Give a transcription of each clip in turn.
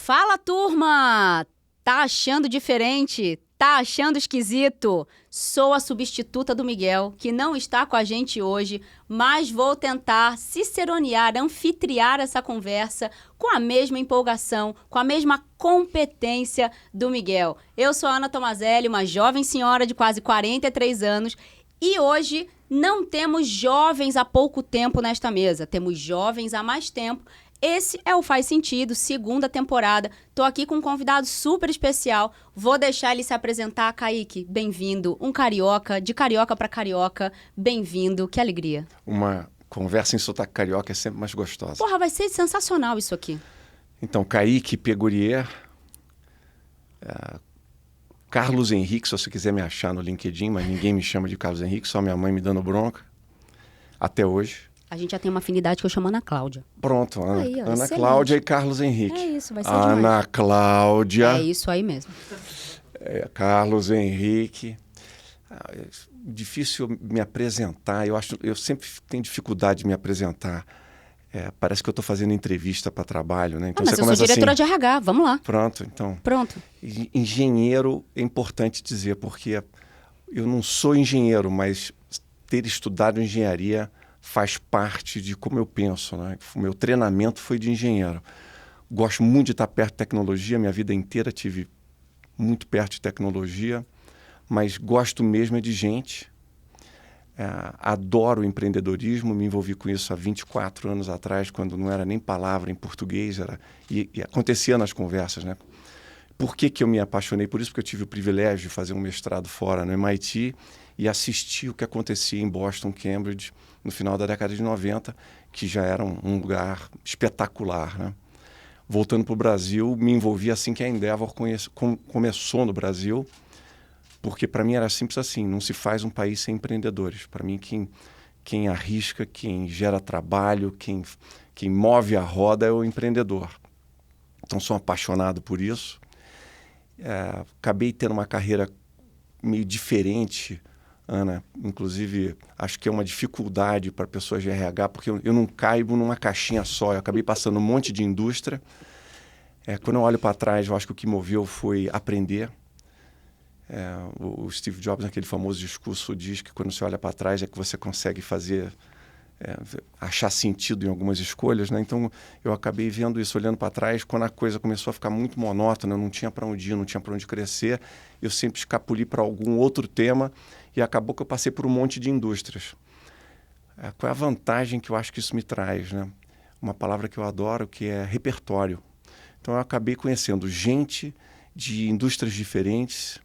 Fala, turma! Tá achando diferente? Tá achando esquisito? Sou a substituta do Miguel, que não está com a gente hoje, mas vou tentar ciceronear, anfitriar essa conversa com a mesma empolgação, com a mesma competência do Miguel. Eu sou a Ana Tomazelli, uma jovem senhora de quase 43 anos, e hoje não temos jovens há pouco tempo nesta mesa, temos jovens há mais tempo. Esse é o Faz Sentido, segunda temporada. Tô aqui com um convidado super especial. Vou deixar ele se apresentar. Kaique, bem-vindo. Um carioca, de carioca para carioca. Bem-vindo, que alegria. Uma conversa em sotaque carioca é sempre mais gostosa. Porra, vai ser sensacional isso aqui. Então, Kaique Pegorier, Carlos Henrique, se você quiser me achar no LinkedIn, mas ninguém me chama de Carlos Henrique, só minha mãe me dando bronca, até hoje. A gente já tem uma afinidade que eu chamo Ana Cláudia. Pronto, Ana, Aí, ó, Ana excelente. Cláudia e Carlos Henrique. É isso, vai ser Ana demais. Cláudia. É isso aí mesmo. Carlos Henrique. Difícil me apresentar. Eu sempre tenho dificuldade de me apresentar. Parece que eu estou fazendo entrevista para trabalho, né? Então Mas você eu sou começa diretora assim, de RH, vamos lá. Pronto, então. Pronto. Engenheiro é importante dizer, porque eu não sou engenheiro, mas ter estudado engenharia faz parte de como eu penso, né? O meu treinamento foi de engenheiro. Gosto muito de estar perto de tecnologia, minha vida inteira tive muito perto de tecnologia, mas gosto mesmo é de gente. Adoro o empreendedorismo, me envolvi com isso há 24 anos atrás, quando não era nem palavra em português, e acontecia nas conversas, né? Por que eu me apaixonei por isso? Porque eu tive o privilégio de fazer um mestrado fora no MIT e assistir o que acontecia em Boston, Cambridge, no final da década de 90, que já era um lugar espetacular, né? Voltando para o Brasil, me envolvi assim que a Endeavor começou no Brasil, porque para mim era simples assim, não se faz um país sem empreendedores. Para mim, quem arrisca, quem gera trabalho, quem move a roda é o empreendedor. Então, sou apaixonado por isso. Acabei tendo uma carreira meio diferente, Ana. Inclusive, acho que é uma dificuldade para pessoas de RH, porque eu não caibo numa caixinha só. Eu acabei passando um monte de indústria. Quando eu olho para trás, eu acho que o que moveu foi aprender. O Steve Jobs, naquele famoso discurso, diz que quando você olha para trás é que você consegue achar sentido em algumas escolhas, né? Então, eu acabei vendo isso, olhando para trás, quando a coisa começou a ficar muito monótona, não tinha para onde ir, não tinha para onde crescer, eu sempre escapuli para algum outro tema e acabou que eu passei por um monte de indústrias. Qual é a vantagem que eu acho que isso me traz, né? Uma palavra que eu adoro, que é repertório. Então, eu acabei conhecendo gente de indústrias diferentes,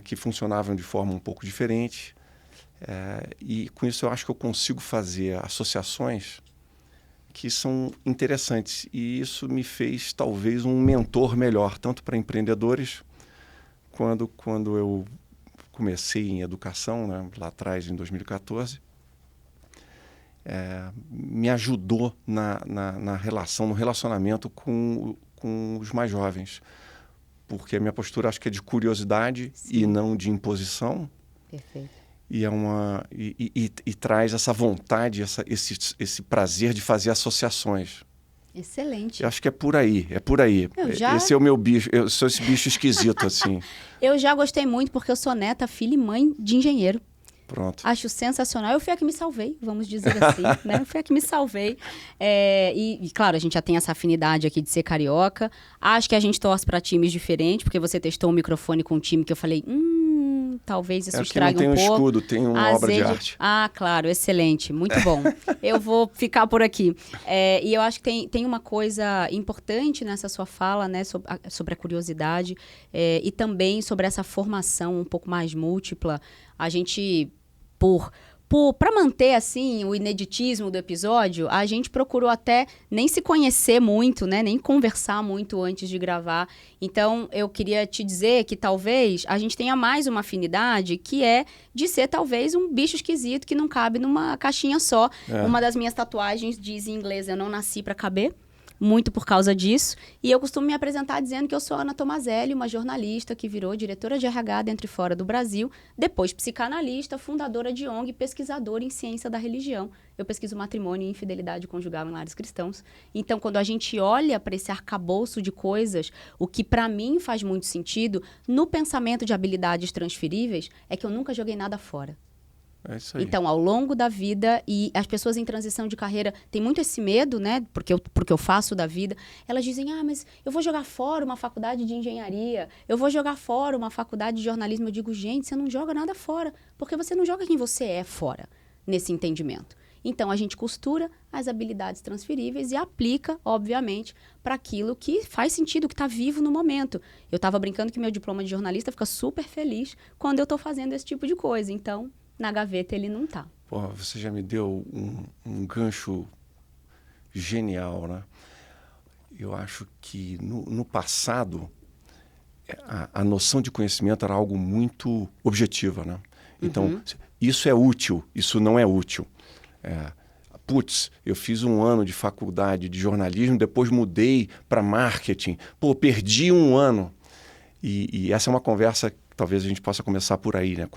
que funcionavam de forma um pouco diferente, e com isso eu acho que eu consigo fazer associações que são interessantes. E isso me fez talvez um mentor melhor, tanto para empreendedores, quando eu comecei em educação, né, lá atrás, em 2014, me ajudou na relação, no relacionamento com os mais jovens. Porque a minha postura acho que é de curiosidade. Sim. E não de imposição. Perfeito. E traz essa vontade, esse prazer de fazer associações. Excelente. Eu acho que é por aí. Esse é o meu bicho, eu sou esse bicho esquisito, assim. Eu já gostei muito porque eu sou neta, filha e mãe de engenheiro. Pronto. Acho sensacional. Eu fui a que me salvei, vamos dizer assim, né? Eu fui a que me salvei. E, claro, a gente já tem essa afinidade aqui de ser carioca. Acho que a gente torce para times diferentes, porque você testou um microfone com um time que eu falei, talvez isso estrague um pouco. Não tem um escudo, tem uma obra de arte. Ah, claro, excelente, muito bom. Eu vou ficar por aqui. E eu acho que tem uma coisa importante nessa sua fala, né, sobre a curiosidade e também sobre essa formação um pouco mais múltipla. A gente, para manter assim o ineditismo do episódio, a gente procurou até nem se conhecer muito, né? Nem conversar muito antes de gravar. Então, eu queria te dizer que talvez a gente tenha mais uma afinidade, que é de ser talvez um bicho esquisito que não cabe numa caixinha só. Uma das minhas tatuagens diz em inglês, eu não nasci para caber. muito por causa disso. E eu costumo me apresentar dizendo que eu sou Ana Tomazelli, uma jornalista que virou diretora de RH dentro e fora do Brasil, depois psicanalista, fundadora de ONG, pesquisadora em ciência da religião. Eu pesquiso matrimônio e infidelidade conjugal em lares cristãos. Então, quando a gente olha para esse arcabouço de coisas, o que para mim faz muito sentido, no pensamento de habilidades transferíveis, é que eu nunca joguei nada fora. É isso aí. Então, ao longo da vida, e as pessoas em transição de carreira têm muito esse medo, né? Porque eu faço da vida. Elas dizem, mas eu vou jogar fora uma faculdade de engenharia, eu vou jogar fora uma faculdade de jornalismo. Eu digo, gente, você não joga nada fora, porque você não joga quem você é fora, nesse entendimento. Então, a gente costura as habilidades transferíveis e aplica, obviamente, para aquilo que faz sentido, que está vivo no momento. Eu estava brincando que meu diploma de jornalista fica super feliz quando eu estou fazendo esse tipo de coisa. Então, na gaveta ele não tá. Porra, você já me deu um gancho genial, né? Eu acho que no passado a noção de conhecimento era algo muito objetiva, né? Então, isso é útil, isso não é útil. Eu fiz um ano de faculdade de jornalismo, depois mudei para marketing. Perdi um ano. E essa é uma conversa que talvez a gente possa começar por aí, né?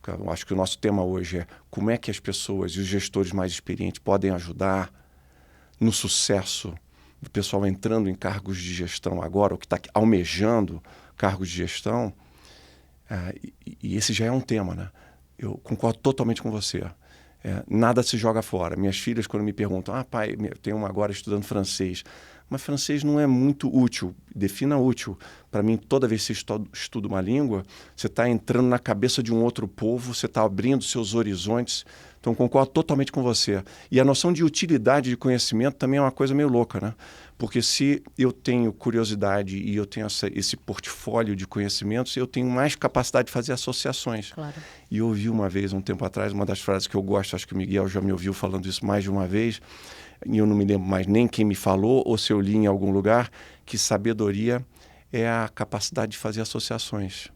Eu acho que o nosso tema hoje é como é que as pessoas e os gestores mais experientes podem ajudar no sucesso do pessoal entrando em cargos de gestão agora, ou que está almejando cargos de gestão. E esse já é um tema, né? Eu concordo totalmente com você. Nada se joga fora. Minhas filhas, quando me perguntam, pai, eu tenho uma agora estudando francês, mas francês não é muito útil. Defina útil. Para mim, toda vez que você estuda uma língua, você está entrando na cabeça de um outro povo, você está abrindo seus horizontes. Então, concordo totalmente com você. E a noção de utilidade de conhecimento também é uma coisa meio louca, né? Porque se eu tenho curiosidade e eu tenho esse portfólio de conhecimentos, eu tenho mais capacidade de fazer associações. Claro. E eu ouvi uma vez, um tempo atrás, uma das frases que eu gosto, acho que o Miguel já me ouviu falando isso mais de uma vez, e eu não me lembro mais nem quem me falou ou se eu li em algum lugar, que sabedoria é a capacidade de fazer associações.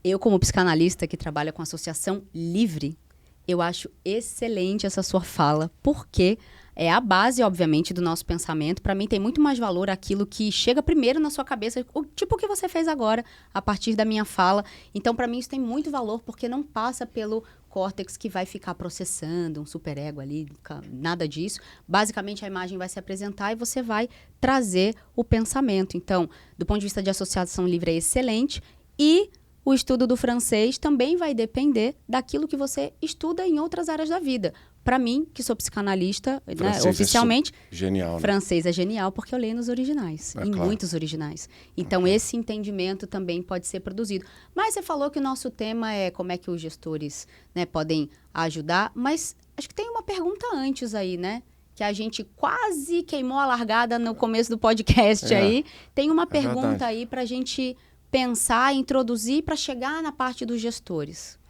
Eu, como psicanalista que trabalha com associação livre, eu acho excelente essa sua fala, porque é a base, obviamente, do nosso pensamento. Para mim, tem muito mais valor aquilo que chega primeiro na sua cabeça, tipo o que você fez agora, a partir da minha fala. Então, para mim, isso tem muito valor, porque não passa pelo córtex que vai ficar processando, um superego ali, nada disso. Basicamente, a imagem vai se apresentar e você vai trazer o pensamento. Então, do ponto de vista de associação livre, é excelente. E o estudo do francês também vai depender daquilo que você estuda em outras áreas da vida. Para mim, que sou psicanalista, né, oficialmente, genial, né? Francês é genial porque eu leio nos originais, em claro. muitos originais. Então, esse entendimento também pode ser produzido. Mas você falou que o nosso tema é como é que os gestores, né, podem ajudar, mas acho que tem uma pergunta antes aí, né? Que a gente quase queimou a largada no começo do podcast aí. Tem uma pergunta verdade. aí para a gente pensar, introduzir para chegar na parte dos gestores.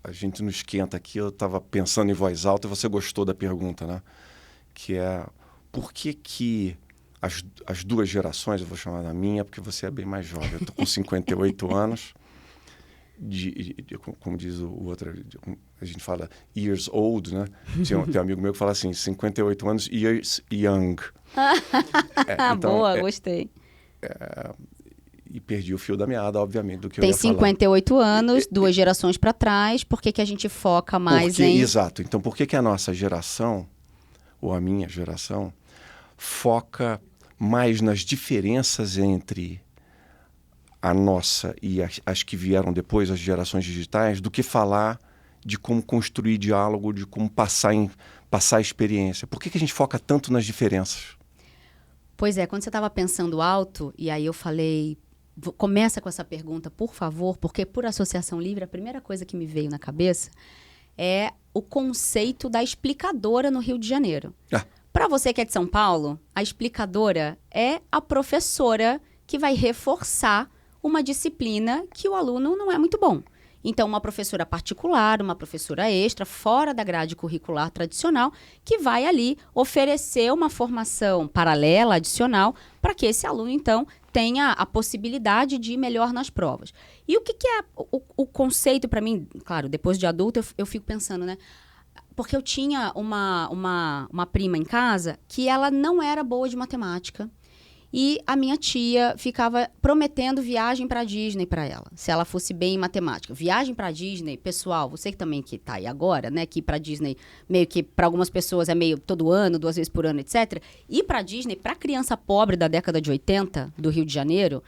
A gente não esquenta aqui, eu estava pensando em voz alta e você gostou da pergunta, né? Que é, por que as duas gerações, eu vou chamar da minha, porque você é bem mais jovem, eu estou com 58 anos, como diz o outro, a gente fala years old, né? Tem um amigo meu que fala assim, 58 anos, years young. Então, boa, gostei. E perdi o fio da meada, obviamente, do que eu ia falar. Tem 58 anos, duas gerações para trás, por que a gente foca mais em... Exato. Então, por que a nossa geração, ou a minha geração, foca mais nas diferenças entre a nossa e as que vieram depois, as gerações digitais, do que falar de como construir diálogo, de como passar a experiência? Por que a gente foca tanto nas diferenças? Pois é, quando você estava pensando alto, e aí eu falei... Começa com essa pergunta, por favor, porque por associação livre, a primeira coisa que me veio na cabeça é o conceito da explicadora no Rio de Janeiro. Para você que é de São Paulo, a explicadora é a professora que vai reforçar uma disciplina que o aluno não é muito bom. Então, uma professora particular, uma professora extra, fora da grade curricular tradicional, que vai ali oferecer uma formação paralela, adicional, para que esse aluno, então, tenha a possibilidade de ir melhor nas provas. E o que é o conceito para mim? Claro, depois de adulto, eu fico pensando, né? Porque eu tinha uma prima em casa que ela não era boa de matemática. E a minha tia ficava prometendo viagem para Disney para ela, se ela fosse bem em matemática. Viagem para Disney, pessoal, você que também que tá aí agora, né, que ir para Disney meio que para algumas pessoas é meio todo ano, 2 vezes por ano, etc. Ir para Disney para criança pobre da década de 80 do Rio de Janeiro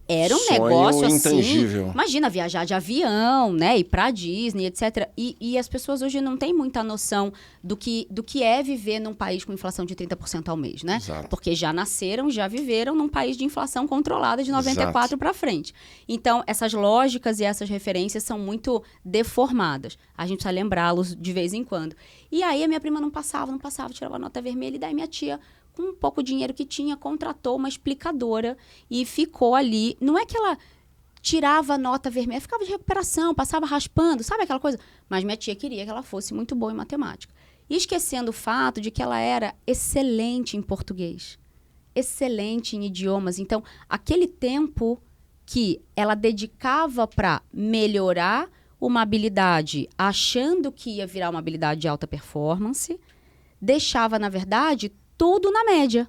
era um Sonho negócio assim. intangível. Imagina viajar de avião, né, ir para Disney, etc. E as pessoas hoje não têm muita noção do que é viver num país com inflação de 30% ao mês, né? Exato. Porque já nasceram, já viveram num país de inflação controlada de 94 para frente. Então, essas lógicas e essas referências são muito deformadas. A gente precisa lembrá-los de vez em quando. E aí a minha prima não passava, tirava nota vermelha, e daí minha tia, com um pouco de dinheiro que tinha, contratou uma explicadora e ficou ali. Não é que ela tirava a nota vermelha, ficava de recuperação, passava raspando, sabe aquela coisa? Mas minha tia queria que ela fosse muito boa em matemática. E esquecendo o fato de que ela era excelente em português, excelente em idiomas. Então, aquele tempo que ela dedicava para melhorar uma habilidade, achando que ia virar uma habilidade de alta performance, deixava, na verdade, tudo na média.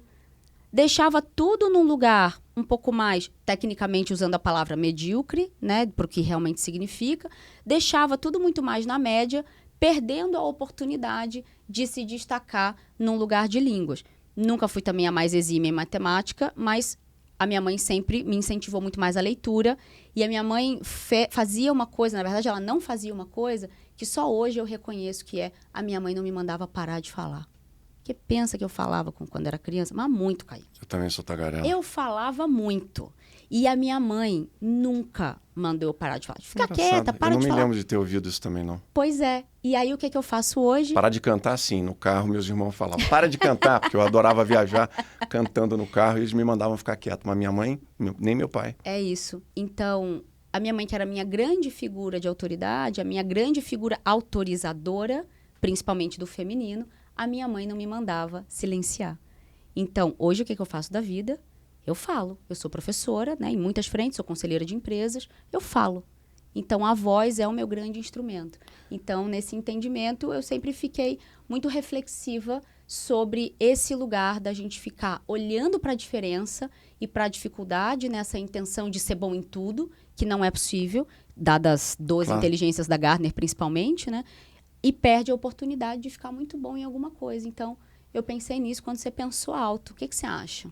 Deixava tudo num lugar um pouco mais, tecnicamente usando a palavra medíocre, né, para o que realmente significa. Deixava tudo muito mais na média, perdendo a oportunidade de se destacar num lugar de línguas. Nunca fui também a mais exímia em matemática, mas a minha mãe sempre me incentivou muito mais a leitura. E a minha mãe fazia uma coisa, na verdade ela não fazia uma coisa, que só hoje eu reconheço que é: a minha mãe não me mandava parar de falar. Porque pensa que eu falava quando era criança, mas muito, Kaique. Eu também sou tagarela. Eu falava muito. E a minha mãe nunca mandou eu parar de falar. Fica quieta, para de falar. Eu não me lembro de ter ouvido isso também, não. Pois é. E aí o que eu faço hoje? Parar de cantar, sim. No carro, meus irmãos falavam: para de cantar, porque eu adorava viajar cantando no carro, e eles me mandavam ficar quieto. Mas minha mãe, nem meu pai. É isso. Então, a minha mãe, que era a minha grande figura de autoridade, a minha grande figura autorizadora, principalmente do feminino, a minha mãe não me mandava silenciar. Então, hoje o que eu faço da vida? Eu falo. Eu sou professora, né, em muitas frentes, sou conselheira de empresas, eu falo. Então, a voz é o meu grande instrumento. Então, nesse entendimento, eu sempre fiquei muito reflexiva sobre esse lugar da gente ficar olhando para a diferença e para a dificuldade nessa intenção de ser bom em tudo, que não é possível, dadas 12 inteligências da Gartner, principalmente, né? E perde a oportunidade de ficar muito bom em alguma coisa. Então, eu pensei nisso quando você pensou alto. O que você acha?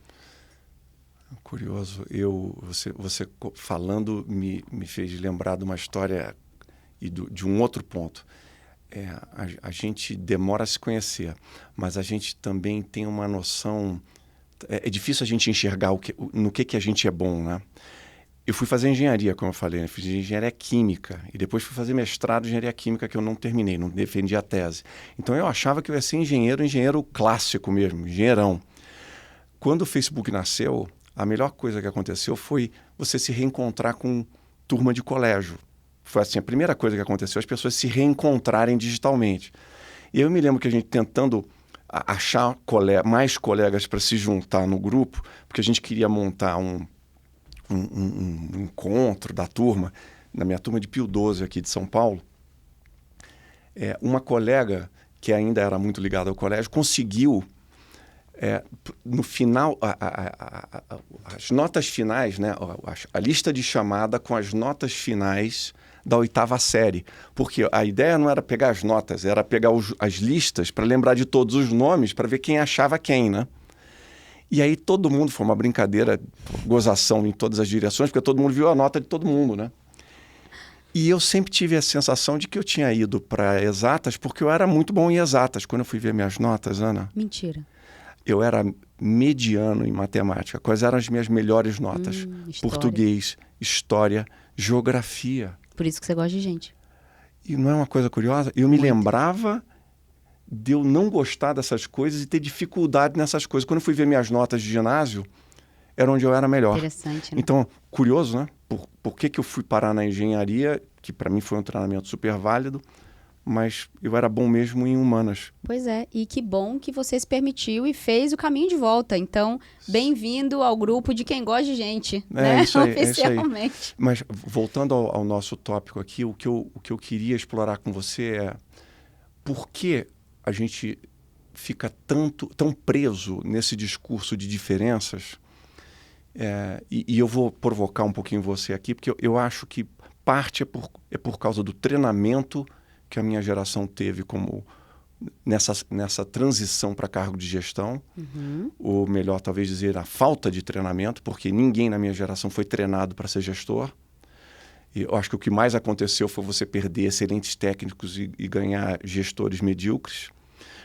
Curioso. Você falando me fez lembrar de uma história e de um outro ponto. A gente demora a se conhecer, mas a gente também tem uma noção... É difícil a gente enxergar no que a gente é bom, né? Eu fui fazer engenharia, como eu falei, fiz engenharia química, e depois fui fazer mestrado em engenharia química, que eu não terminei, não defendi a tese. Então eu achava que eu ia ser engenheiro clássico mesmo, engenheirão. Quando o Facebook nasceu, a melhor coisa que aconteceu foi você se reencontrar com turma de colégio. Foi assim, a primeira coisa que aconteceu, as pessoas se reencontrarem digitalmente. E eu me lembro que a gente tentando achar mais colegas para se juntar no grupo, porque a gente queria montar um encontro da turma, na minha turma de Pio XII aqui de São Paulo. Uma colega, que ainda era muito ligada ao colégio, conseguiu, no final, as notas finais, né, a lista de chamada com as notas finais da 8ª série. Porque a ideia não era pegar as notas, era pegar as listas para lembrar de todos os nomes, para ver quem achava quem, né? E aí todo mundo, foi uma brincadeira, gozação em todas as direções, porque todo mundo viu a nota de todo mundo, né? E eu sempre tive a sensação de que eu tinha ido para exatas, porque eu era muito bom em exatas. Quando eu fui ver minhas notas, Ana... Mentira. Eu era mediano em matemática. Quais eram as minhas melhores notas? História. Português, história, geografia. Por isso que você gosta de gente. E não é uma coisa curiosa? Eu me lembrava de eu não gostar dessas coisas e ter dificuldade nessas coisas. Quando eu fui ver minhas notas de ginásio, era onde eu era melhor. Interessante, né? Então, curioso, né? Por que eu fui parar na engenharia, que para mim foi um treinamento super válido, mas eu era bom mesmo em humanas. Pois é, e que bom que você se permitiu e fez o caminho de volta. Então, bem-vindo ao grupo de quem gosta de gente, né? Isso aí, oficialmente. isso aí. Mas, voltando ao nosso tópico aqui, o que eu queria explorar com você é por que a gente fica tão preso nesse discurso de diferenças, e eu vou provocar um pouquinho você aqui, porque eu acho que parte é por causa do treinamento que a minha geração teve nessa transição para cargo de gestão, ou melhor, talvez dizer, a falta de treinamento, porque ninguém na minha geração foi treinado para ser gestor. E eu acho que o que mais aconteceu foi você perder excelentes técnicos e ganhar gestores medíocres.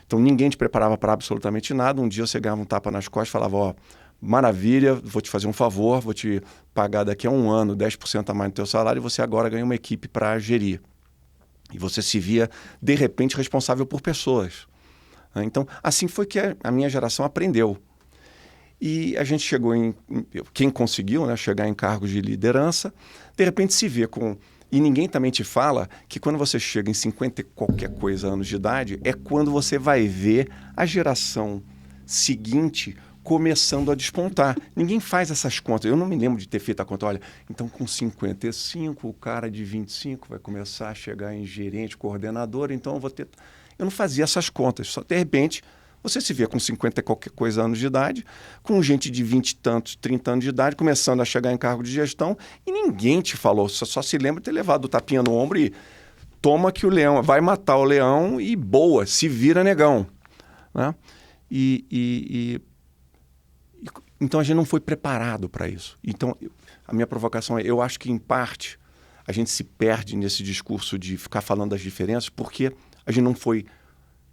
Então, ninguém te preparava para absolutamente nada. Um dia você ganhava um tapa nas costas e falava, ó, maravilha, vou te fazer um favor, vou te pagar daqui a um ano 10% a mais no teu salário e você agora ganha uma equipe para gerir. E você se via, de repente, responsável por pessoas. Então, assim foi que a minha geração aprendeu. E a gente chegou quem conseguiu, né, chegar em cargos de liderança, de repente se vê com... E ninguém também te fala que quando você chega em 50 e qualquer coisa anos de idade, é quando você vai ver a geração seguinte começando a despontar. Ninguém faz essas contas. Eu não me lembro de ter feito a conta. Olha, então com 55, o cara de 25 vai começar a chegar em gerente, coordenador, então eu vou ter... Eu não fazia essas contas. Só de repente... Você se vê com 50 e qualquer coisa anos de idade, com gente de 20 e tantos, 30 anos de idade, começando a chegar em cargo de gestão, e ninguém te falou, só se lembra de ter levado o tapinha no ombro e toma que o leão, vai matar o leão e boa, se vira negão. Né? Então a gente não foi preparado para isso. Então a minha provocação é, eu acho que em parte a gente se perde nesse discurso de ficar falando das diferenças porque a gente não foi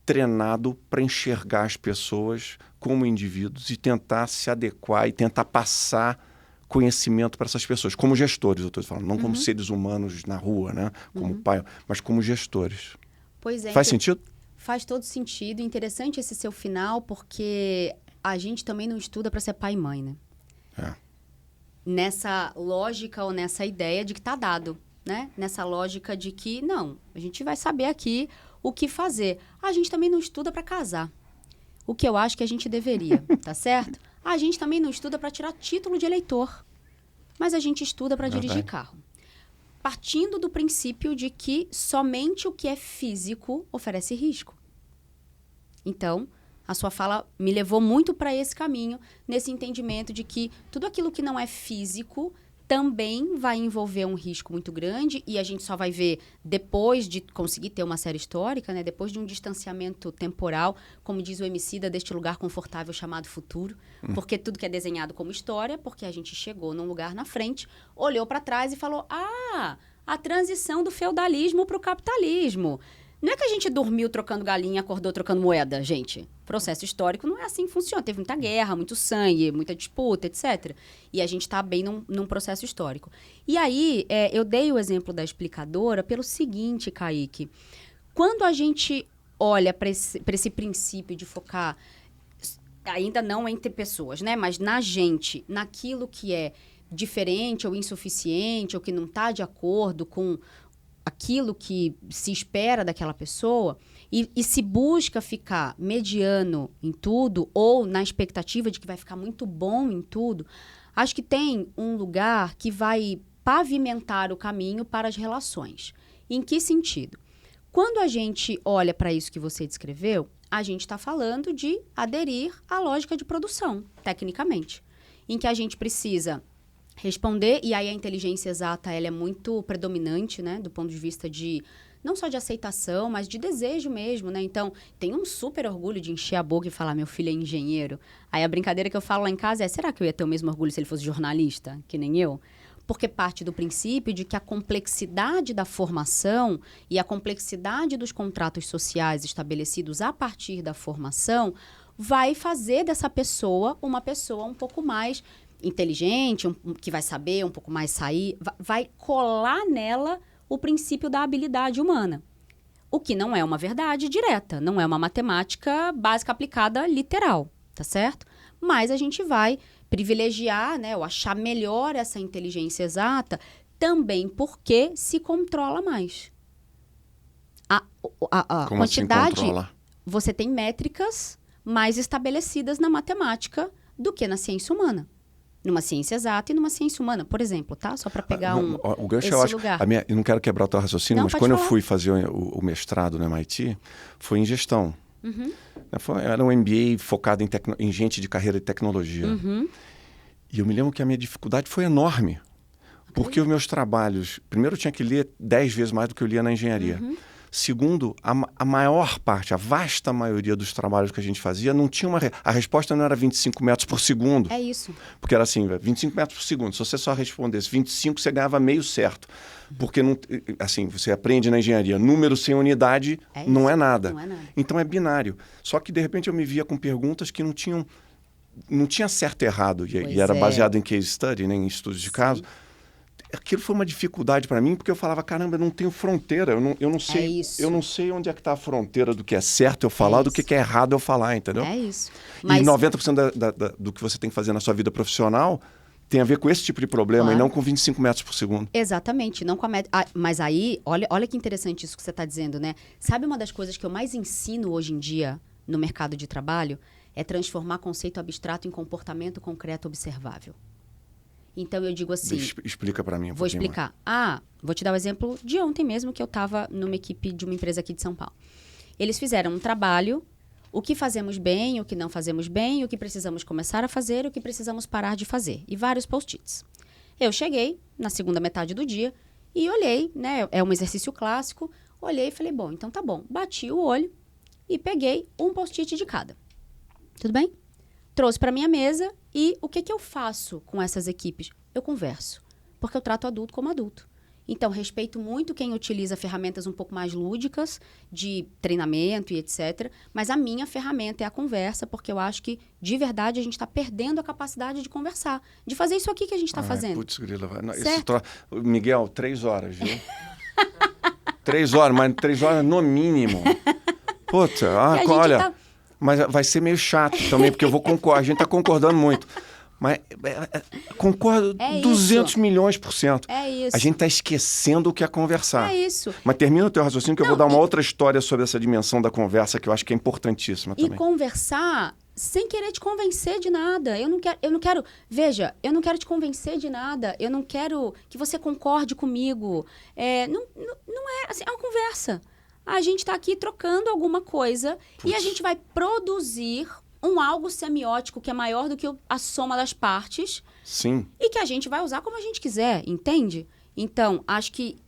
treinado para enxergar as pessoas como indivíduos e tentar se adequar e tentar passar conhecimento para essas pessoas, como gestores, eu estou falando, não como seres humanos na rua, né? Como pai, mas como gestores. Pois é. Faz sentido? Faz todo sentido. Interessante esse seu final, porque a gente também não estuda para ser pai e mãe, né? Nessa lógica ou nessa ideia de que está dado, né? Nessa lógica de que, não, a gente vai saber aqui o que fazer. A gente também não estuda para casar. O que eu acho que a gente deveria, tá certo? A gente também não estuda para tirar título de eleitor. Mas a gente estuda para dirigir carro. Partindo do princípio de que somente o que é físico oferece risco. Então, a sua fala me levou muito para esse caminho, nesse entendimento de que tudo aquilo que não é físico também vai envolver um risco muito grande e a gente só vai ver depois de conseguir ter uma série histórica, né? Depois de um distanciamento temporal, como diz o Emicida, deste lugar confortável chamado futuro, porque tudo que é desenhado como história, porque a gente chegou num lugar na frente, olhou para trás e falou, a transição do feudalismo para o capitalismo. Não é que a gente dormiu trocando galinha, acordou trocando moeda, gente. Processo histórico não é assim que funciona. Teve muita guerra, muito sangue, muita disputa, etc. E a gente está bem num processo histórico. E aí, eu dei o exemplo da explicadora pelo seguinte, Kaique. Quando a gente olha para esse princípio de focar, ainda não entre pessoas, né? Mas na gente, naquilo que é diferente ou insuficiente, ou que não está de acordo com aquilo que se espera daquela pessoa e se busca ficar mediano em tudo ou na expectativa de que vai ficar muito bom em tudo, acho que tem um lugar que vai pavimentar o caminho para as relações. Em que sentido? Quando a gente olha para isso que você descreveu, a gente está falando de aderir à lógica de produção, tecnicamente, em que a gente precisa responder, e aí a inteligência exata ela é muito predominante, né, do ponto de vista de, não só de aceitação, mas de desejo mesmo, né? Então, tem um super orgulho de encher a boca e falar, meu filho é engenheiro. Aí a brincadeira que eu falo lá em casa é, será que eu ia ter o mesmo orgulho se ele fosse jornalista, que nem eu? Porque parte do princípio de que a complexidade da formação e a complexidade dos contratos sociais estabelecidos a partir da formação vai fazer dessa pessoa uma pessoa um pouco mais inteligente, que vai saber um pouco mais sair, vai colar nela o princípio da habilidade humana. O que não é uma verdade direta, não é uma matemática básica aplicada literal, tá certo? Mas a gente vai privilegiar, né, ou achar melhor essa inteligência exata também porque se controla mais. A Como quantidade, assim controla? você tem métricas mais estabelecidas na matemática do que na ciência humana. Numa ciência exata e numa ciência humana, por exemplo, tá? Só para pegar o gancho, esse eu acho, lugar. Eu não quero quebrar o teu raciocínio, Não, mas quando falar. Eu fui fazer o mestrado no MIT, foi em gestão. Era um MBA focado em gente de carreira de tecnologia. E eu me lembro que a minha dificuldade foi enorme. Porque os meus trabalhos... Primeiro, eu tinha que ler 10 vezes mais do que eu lia na engenharia. Segundo, a maior parte, a vasta maioria dos trabalhos que a gente fazia, não tinha a resposta não era 25 metros por segundo. É isso. Porque era assim, 25 metros por segundo. Se você só respondesse 25, você ganhava meio certo. Porque, não, assim, você aprende na engenharia, número sem unidade não é nada. Não é nada. Então, é binário. Só que, de repente, eu me via com perguntas que não tinha certo e errado. E era baseado em case study, né, em estudos de caso. Aquilo foi uma dificuldade para mim, porque eu falava, caramba, eu não tenho fronteira, eu não sei, eu não sei onde é que está a fronteira do que é certo eu falar, do que é errado eu falar, entendeu? É isso. Mas... E 90% do que você tem que fazer na sua vida profissional tem a ver com esse tipo de problema, e não com 25 metros por segundo. Exatamente, não com a média. Mas aí, olha que interessante isso que você está dizendo, né? Sabe uma das coisas que eu mais ensino hoje em dia no mercado de trabalho? É transformar conceito abstrato em comportamento concreto observável. Então, eu digo assim... Explica para mim um pouquinho. Vou explicar. Vou te dar o exemplo de ontem mesmo, que eu estava numa equipe de uma empresa aqui de São Paulo. Eles fizeram um trabalho, o que fazemos bem, o que não fazemos bem, o que precisamos começar a fazer, o que precisamos parar de fazer. E vários post-its. Eu cheguei na segunda metade do dia e olhei, né? É um exercício clássico. Olhei e falei, bom, então tá bom. Bati o olho e peguei um post-it de cada. Tudo bem? Trouxe para minha mesa e o que eu faço com essas equipes? Eu converso, porque eu trato adulto como adulto. Então, respeito muito quem utiliza ferramentas um pouco mais lúdicas, de treinamento e etc. Mas a minha ferramenta é a conversa, porque eu acho que, de verdade, a gente está perdendo a capacidade de conversar. De fazer isso aqui que a gente está fazendo. Putz, grila. Miguel, 3 horas, viu? 3 horas, mas 3 horas no mínimo. Puta, olha... Mas vai ser meio chato também, porque eu vou concordar. A gente está concordando muito. Mas concordo 200 milhões %. É isso. A gente está esquecendo o que é conversar. É isso. Mas termina o teu raciocínio, que eu vou dar uma outra história sobre essa dimensão da conversa, que eu acho que é importantíssima também. E conversar sem querer te convencer de nada. Eu não quero... Veja, eu não quero te convencer de nada. Eu não quero que você concorde comigo. Não é assim, é uma conversa. A gente está aqui trocando alguma coisa e a gente vai produzir um algo semiótico que é maior do que a soma das partes. Sim. E que a gente vai usar como a gente quiser, entende? Então, acho que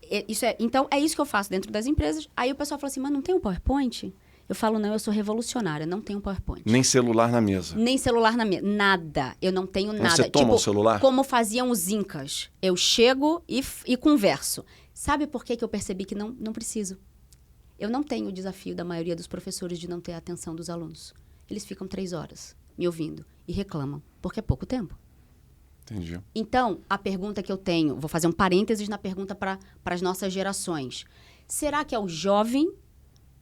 então, é isso que eu faço dentro das empresas. Aí o pessoal fala assim, mas não tem um PowerPoint? Eu falo, não, eu sou revolucionária, não tenho um PowerPoint. Nem celular na mesa? Nem celular na mesa, nada. Eu não tenho nada. Você toma o celular? Como faziam os incas. Eu chego e converso. Sabe por que eu percebi que não preciso? Eu não tenho o desafio da maioria dos professores de não ter a atenção dos alunos. Eles ficam 3 horas me ouvindo e reclamam, porque é pouco tempo. Entendi. Então, a pergunta que eu tenho, vou fazer um parênteses na pergunta para as nossas gerações. Será que é o jovem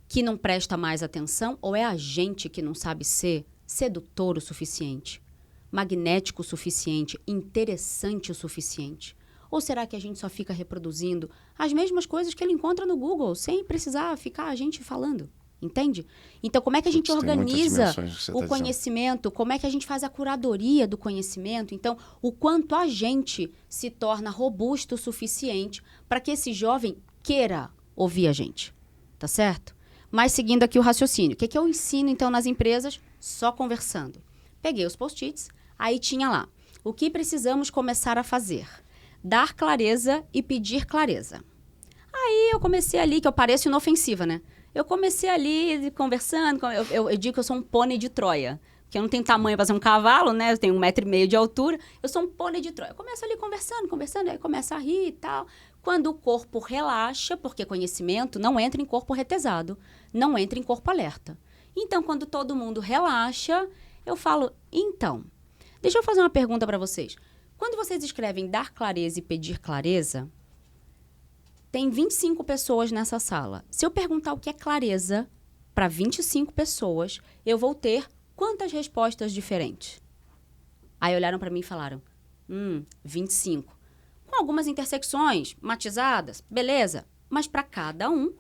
que não presta mais atenção ou é a gente que não sabe ser sedutor o suficiente, magnético o suficiente, interessante o suficiente? Ou será que a gente só fica reproduzindo as mesmas coisas que ele encontra no Google, sem precisar ficar a gente falando? Entende? Então, como é que a gente organiza o conhecimento? Como é que a gente faz a curadoria do conhecimento? Então, o quanto a gente se torna robusto o suficiente para que esse jovem queira ouvir a gente. Tá certo? Mas seguindo aqui o raciocínio. O que eu ensino, então, nas empresas? Só conversando. Peguei os post-its, aí tinha lá. O que precisamos começar a fazer? Dar clareza e pedir clareza. Aí eu comecei ali, que eu pareço inofensiva, né? Eu comecei ali conversando, eu digo que eu sou um pônei de Troia, porque eu não tenho tamanho para ser um cavalo, né? Eu tenho 1,5 m de altura, eu sou um pônei de Troia. Eu começo ali conversando, aí começa a rir e tal. Quando o corpo relaxa, porque conhecimento não entra em corpo retesado, não entra em corpo alerta. Então, quando todo mundo relaxa, eu falo, então, deixa eu fazer uma pergunta para vocês. Quando vocês escrevem dar clareza e pedir clareza, tem 25 pessoas nessa sala. Se eu perguntar o que é clareza para 25 pessoas, eu vou ter quantas respostas diferentes? Aí olharam para mim e falaram, 25. Com algumas intersecções matizadas, beleza. Mas para cada um,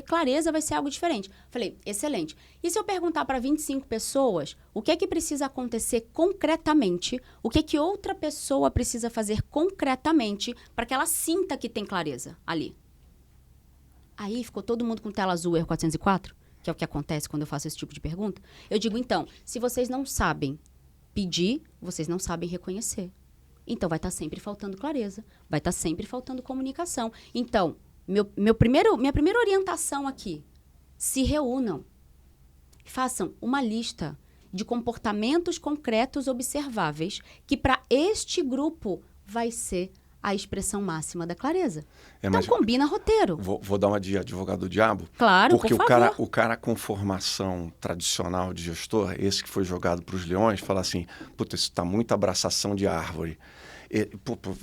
clareza vai ser algo diferente. Falei, excelente. E se eu perguntar para 25 pessoas o que é que precisa acontecer concretamente, o que é que outra pessoa precisa fazer concretamente para que ela sinta que tem clareza ali? Aí ficou todo mundo com tela azul, erro 404. que é o que acontece quando eu faço esse tipo de pergunta, eu digo, então, se vocês não sabem pedir, vocês não sabem reconhecer. Então, vai estar sempre faltando clareza, vai estar sempre faltando comunicação. Então, minha primeira orientação aqui, se reúnam, façam uma lista de comportamentos concretos observáveis que para este grupo vai ser a expressão máxima da clareza. Então combina roteiro. Vou dar uma de advogado do diabo. Claro, porque por favor. o cara com formação tradicional de gestor, esse que foi jogado para os leões, fala assim, puta, isso está muita abraçação de árvore.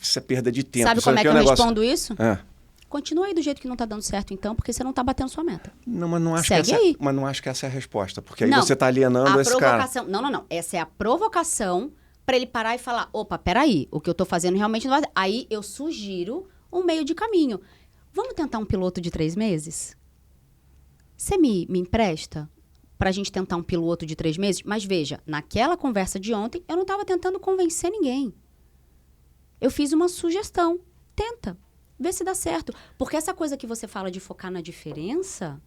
Isso é perda de tempo. Sabe como é que eu respondo isso? É. Continua aí do jeito que não está dando certo, então, porque você não está batendo sua meta. Não, mas não acho Segue aí. mas não acho que essa é a resposta. Porque aí Não, você está alienando esse cara. Não. Essa é a provocação para ele parar e falar, opa, peraí, o que eu estou fazendo realmente não vai... Aí eu sugiro um meio de caminho. Vamos tentar um piloto de 3 meses? Você me empresta para a gente tentar um piloto de 3 meses? Mas veja, naquela conversa de ontem, eu não estava tentando convencer ninguém. Eu fiz uma sugestão. Tenta. Vê se dá certo. Porque essa coisa que você fala de focar na diferença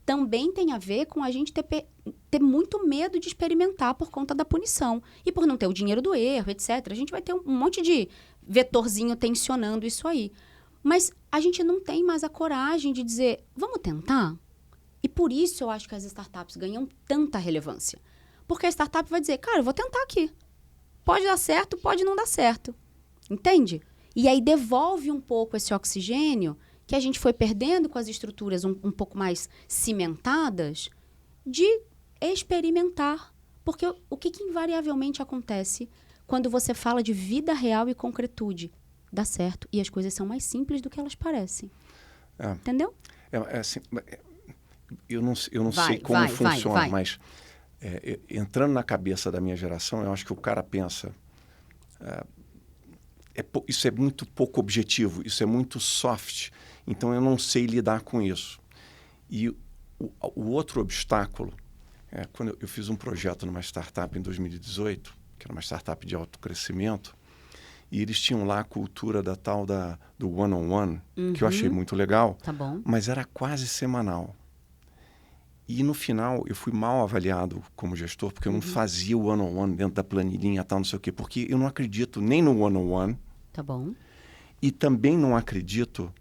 também tem a ver com a gente ter muito medo de experimentar por conta da punição. E por não ter o dinheiro do erro, etc. A gente vai ter um monte de vetorzinho tensionando isso aí. Mas a gente não tem mais a coragem de dizer, vamos tentar? E por isso eu acho que as startups ganham tanta relevância. Porque a startup vai dizer, cara, eu vou tentar aqui. Pode dar certo, pode não dar certo. Entende? E aí devolve um pouco esse oxigênio que a gente foi perdendo com as estruturas um pouco mais cimentadas de experimentar. Porque o que invariavelmente acontece quando você fala de vida real e concretude? Dá certo. E as coisas são mais simples do que elas parecem. Entendeu? Assim, eu não sei como funciona, mas entrando na cabeça da minha geração, eu acho que o cara pensa... isso é muito pouco objetivo, isso é muito soft, então eu não sei lidar com isso. E o outro obstáculo, quando eu fiz um projeto numa startup em 2018, que era uma startup de alto crescimento, e eles tinham lá a cultura do one-on-one, que eu achei muito legal, tá bom. Mas era quase semanal. E no final eu fui mal avaliado como gestor, porque eu não fazia o one-on-one dentro da planilhinha, tal, não sei o quê, porque eu não acredito nem no one-on-one. Tá bom. E também não acredito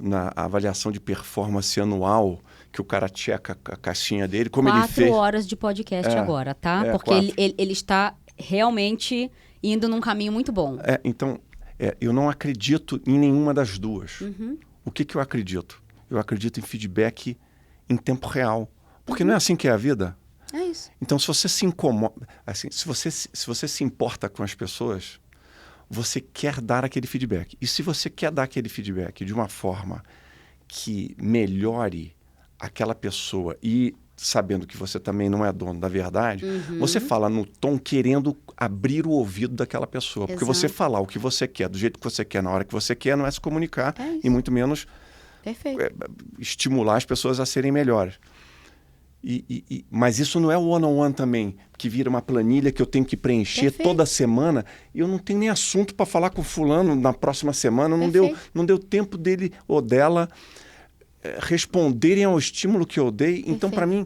na avaliação de performance anual, que o cara checa a caixinha dele, como ele fez. 4 horas de podcast agora, tá? Porque ele está realmente indo num caminho muito bom. Então, eu não acredito em nenhuma das duas. O que eu acredito? Eu acredito em feedback em tempo real. Porque não é assim que é a vida. É isso. Então, se você se incomoda, assim, se você se importa com as pessoas, você quer dar aquele feedback. E se você quer dar aquele feedback de uma forma que melhore aquela pessoa e sabendo que você também não é dono da verdade, você fala no tom querendo abrir o ouvido daquela pessoa. Exato. Porque você falar o que você quer, do jeito que você quer, na hora que você quer, não é se comunicar e muito menos estimular as pessoas a serem melhores. Mas isso não é o one-on-one também, que vira uma planilha que eu tenho que preencher toda semana. E eu não tenho nem assunto para falar com o fulano na próxima semana. Não deu tempo dele ou dela responderem ao estímulo que eu dei. Então, para mim,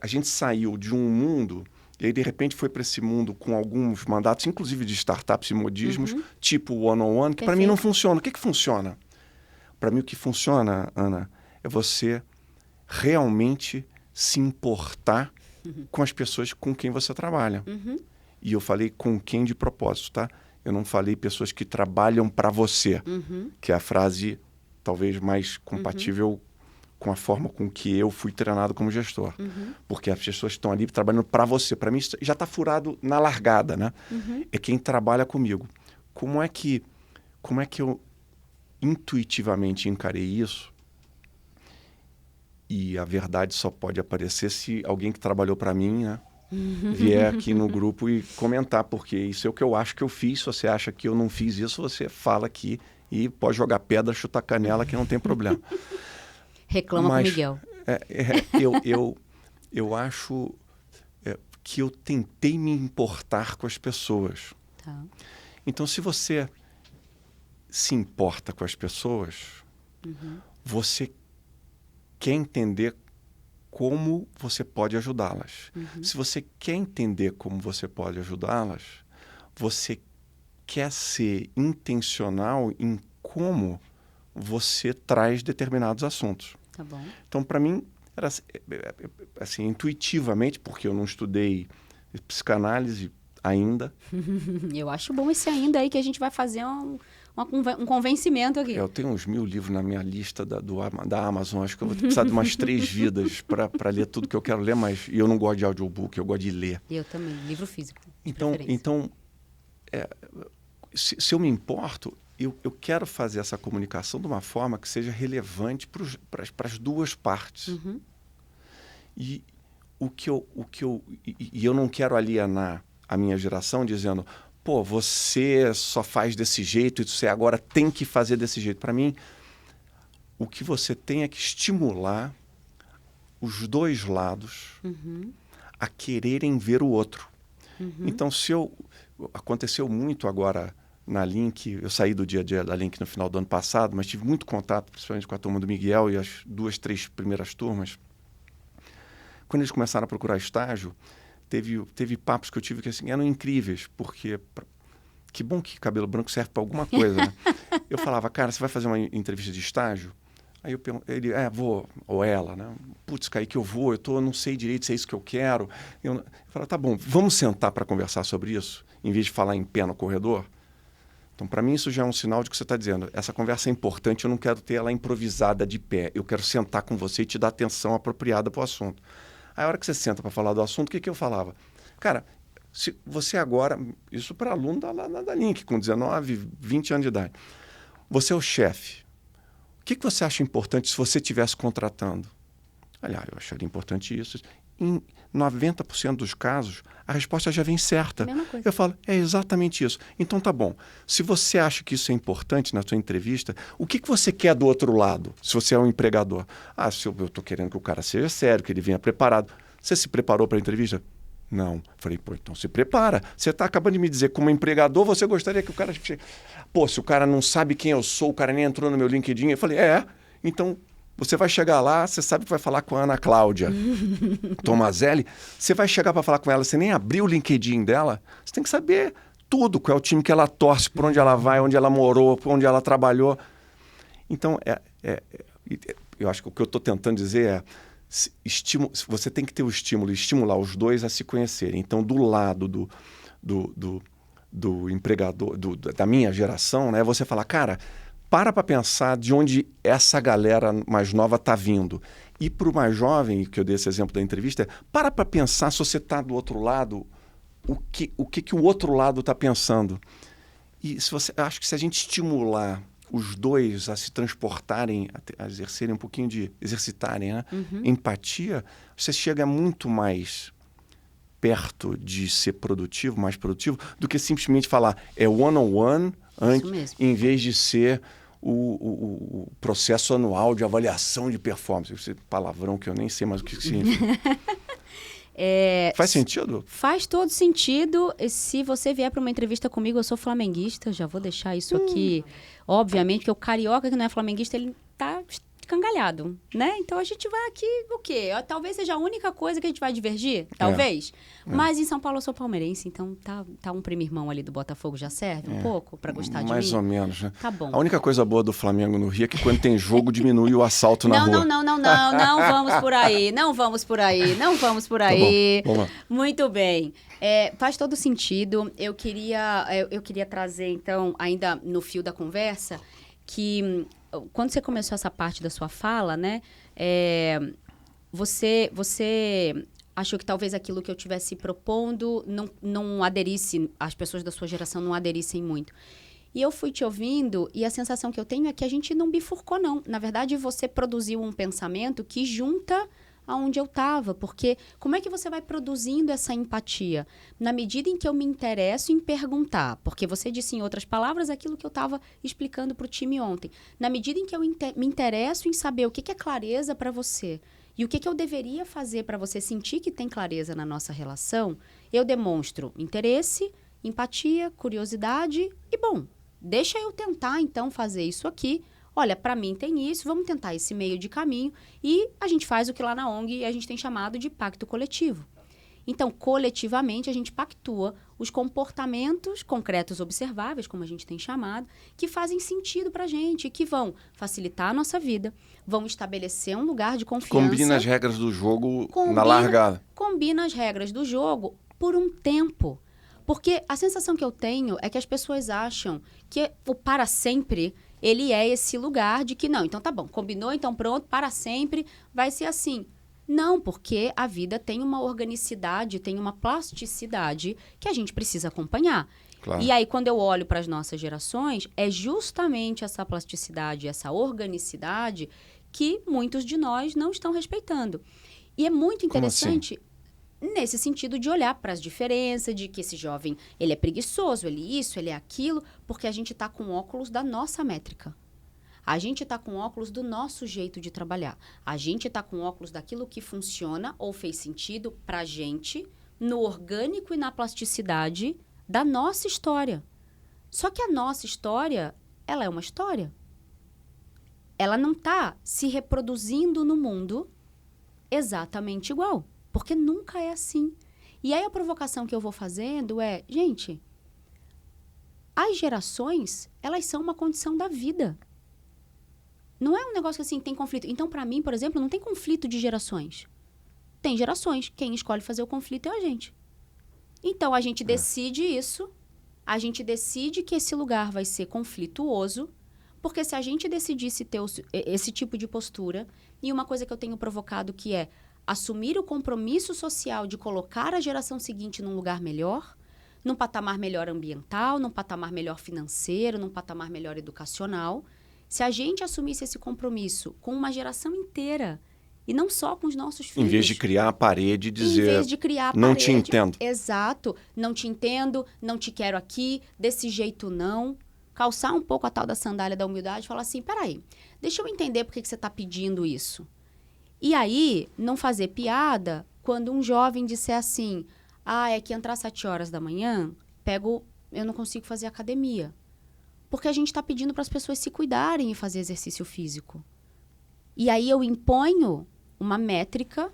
a gente saiu de um mundo e aí, de repente, foi para esse mundo com alguns mandatos, inclusive de startups e modismos, tipo one-on-one, que para mim não funciona. O que funciona? Para mim, o que funciona, Ana, é você realmente se importar com as pessoas com quem você trabalha. E eu falei com quem de propósito, tá? Eu não falei pessoas que trabalham para você, que é a frase talvez mais compatível com a forma com que eu fui treinado como gestor. Porque as pessoas estão ali trabalhando para você. Para mim, já está furado na largada, né? É quem trabalha comigo. Como é que eu intuitivamente encarei isso? E a verdade só pode aparecer se alguém que trabalhou para mim, né, vier aqui no grupo e comentar, porque isso é o que eu acho que eu fiz. Se você acha que eu não fiz isso, você fala aqui e pode jogar pedra, chutar canela, que não tem problema. Reclama com o Miguel. Eu acho que eu tentei me importar com as pessoas. Tá. Então, se você se importa com as pessoas, você quer entender como você pode ajudá-las. Se você quer entender como você pode ajudá-las, você quer ser intencional em como você traz determinados assuntos. Tá bom. Então, para mim, era assim, intuitivamente, porque eu não estudei psicanálise ainda. Eu acho bom esse ainda aí que a gente vai fazer um convencimento aqui. Eu tenho uns 1000 livros na minha lista da Amazon. Acho que eu vou precisar de umas 3 vidas para ler tudo que eu quero ler, mas eu não gosto de audiobook, eu gosto de ler. Eu também, livro físico. Então se eu me importo, eu quero fazer essa comunicação de uma forma que seja relevante para as duas partes. E eu não quero alienar a minha geração dizendo, pô, você só faz desse jeito e você agora tem que fazer desse jeito. Para mim, o que você tem é que estimular os dois lados a quererem ver o outro. Então, aconteceu muito agora na Link, eu saí do dia a dia da Link no final do ano passado, mas tive muito contato, principalmente com a turma do Miguel e as 2, 3 primeiras turmas. Quando eles começaram a procurar estágio, teve papos que eu tive que assim, eram incríveis, porque que bom que cabelo branco serve para alguma coisa, né? Eu falava, cara, você vai fazer uma entrevista de estágio? Aí ele, vou, ou ela, né? Putz, Kaique, eu não sei direito se é isso que eu quero. Eu falava, tá bom, vamos sentar para conversar sobre isso, em vez de falar em pé no corredor? Então, para mim, isso já é um sinal de que você está dizendo, essa conversa é importante, eu não quero ter ela improvisada de pé, eu quero sentar com você e te dar atenção apropriada para o assunto. Aí, a hora que você senta para falar do assunto, o que eu falava? Cara, se você agora, isso para aluno da Link, com 19, 20 anos de idade, você é o chefe. O que você acha importante se você estivesse contratando? Olha, eu acharia importante isso. Em 90% dos casos, a resposta já vem certa. Mesma coisa. Eu falo, é exatamente isso. Então tá bom. Se você acha que isso é importante na sua entrevista, o que você quer do outro lado, se você é um empregador? Se eu estou querendo que o cara seja sério, que ele venha preparado. Você se preparou para a entrevista? Não. Falei, pô, então se prepara. Você está acabando de me dizer, como empregador, você gostaria que o cara... Pô, se o cara não sabe quem eu sou, o cara nem entrou no meu LinkedIn. Eu falei, então... Você vai chegar lá, você sabe que vai falar com a Ana Cláudia Tomazelli, você vai chegar para falar com ela, você nem abriu o LinkedIn dela, você tem que saber tudo, qual é o time que ela torce, por onde ela vai, onde ela morou, por onde ela trabalhou. Então, eu acho que o que eu estou tentando dizer você tem que ter o estímulo, estimular os dois a se conhecerem. Então, do lado do empregador, da minha geração, né, você fala, cara... Para pensar de onde essa galera mais nova está vindo. E para o mais jovem, que eu dei esse exemplo da entrevista, para pensar se você está do outro lado, o que o outro lado está pensando. E acho que se a gente estimular os dois a se transportarem, a exercerem um pouquinho exercitarem, né? Empatia, você chega muito mais perto de ser produtivo, mais produtivo, do que simplesmente falar one-on-one, em vez de ser o processo anual de avaliação de performance. Esse palavrão que eu nem sei mais o que significa. Faz sentido? Faz todo sentido. Se você vier para uma entrevista comigo, eu sou flamenguista, já vou deixar isso aqui. Obviamente que o carioca que não é flamenguista, ele tá escangalhado, né? Então a gente vai aqui, o quê? Talvez seja a única coisa que a gente vai divergir, talvez. Mas em São Paulo eu sou palmeirense, então tá um primo irmão ali do Botafogo já serve um pouco para gostar de mim? Mais ou menos, né? Tá bom. A única coisa boa do Flamengo no Rio é que quando tem jogo diminui o assalto na rua. Não vamos por aí, não vamos por aí. Tá bom, vamos lá. Muito bem. Faz todo sentido. Eu queria trazer, então, ainda no fio da conversa, que quando você começou essa parte da sua fala, né, você achou que talvez aquilo que eu estivesse propondo não aderisse, as pessoas da sua geração não aderissem muito. E eu fui te ouvindo e a sensação que eu tenho é que a gente não bifurcou, não. Na verdade, você produziu um pensamento que junta aonde eu estava, porque como é que você vai produzindo essa empatia? Na medida em que eu me interesso em perguntar, porque você disse em outras palavras aquilo que eu estava explicando para o time ontem. Na medida em que eu me interesso em saber o que é clareza para você e o que eu deveria fazer para você sentir que tem clareza na nossa relação, eu demonstro interesse, empatia, curiosidade e, bom, deixa eu tentar, então, fazer isso aqui. olha, para mim tem isso, vamos tentar esse meio de caminho. E a gente faz o que lá na ONG a gente tem chamado de pacto coletivo. Então, coletivamente, a gente pactua os comportamentos concretos observáveis, como a gente tem chamado, que fazem sentido para a gente, que vão facilitar a nossa vida, vão estabelecer um lugar de confiança. Combina as regras do jogo na largada. Combina as regras do jogo por um tempo. Porque a sensação que eu tenho é que as pessoas acham que o para sempre, ele é esse lugar de que não, então tá bom, combinou, então pronto, para sempre vai ser assim. Não, porque a vida tem uma organicidade, tem uma plasticidade que a gente precisa acompanhar. Claro. E aí, quando eu olho para as nossas gerações, é justamente essa plasticidade, essa organicidade que muitos de nós não estão respeitando. E é muito interessante nesse sentido de olhar para as diferenças, de que esse jovem, ele é preguiçoso, ele isso, ele é aquilo, porque a gente está com óculos da nossa métrica. A gente está com óculos do nosso jeito de trabalhar. A gente está com óculos daquilo que funciona ou fez sentido para a gente no orgânico e na plasticidade da nossa história. Só que a nossa história, ela é uma história. Ela não está se reproduzindo no mundo exatamente igual, porque nunca é assim. E aí a provocação que eu vou fazendo é, gente, as gerações, elas são uma condição da vida. Não é um negócio que assim, tem conflito. Então, para mim, por exemplo, não tem conflito de gerações. Tem gerações. Quem escolhe fazer o conflito é a gente. Então, a gente decide isso. A gente decide que esse lugar vai ser conflituoso. Porque se a gente decidisse ter esse tipo de postura, e uma coisa que eu tenho provocado que é assumir o compromisso social de colocar a geração seguinte num lugar melhor, num patamar melhor ambiental, num patamar melhor financeiro, num patamar melhor educacional. Se a gente assumisse esse compromisso com uma geração inteira, e não só com os nossos filhos. Em vez de criar a parede e dizer, em vez de criar a não parede, te entendo. Exato. Não te entendo, não te quero aqui, desse jeito não. Calçar um pouco a tal da sandália da humildade e falar assim, peraí, deixa eu entender por que você está pedindo isso. E aí, não fazer piada quando um jovem disser assim, é que entrar às 7 horas da manhã, eu não consigo fazer academia. Porque a gente está pedindo para as pessoas se cuidarem e fazer exercício físico. E aí eu imponho uma métrica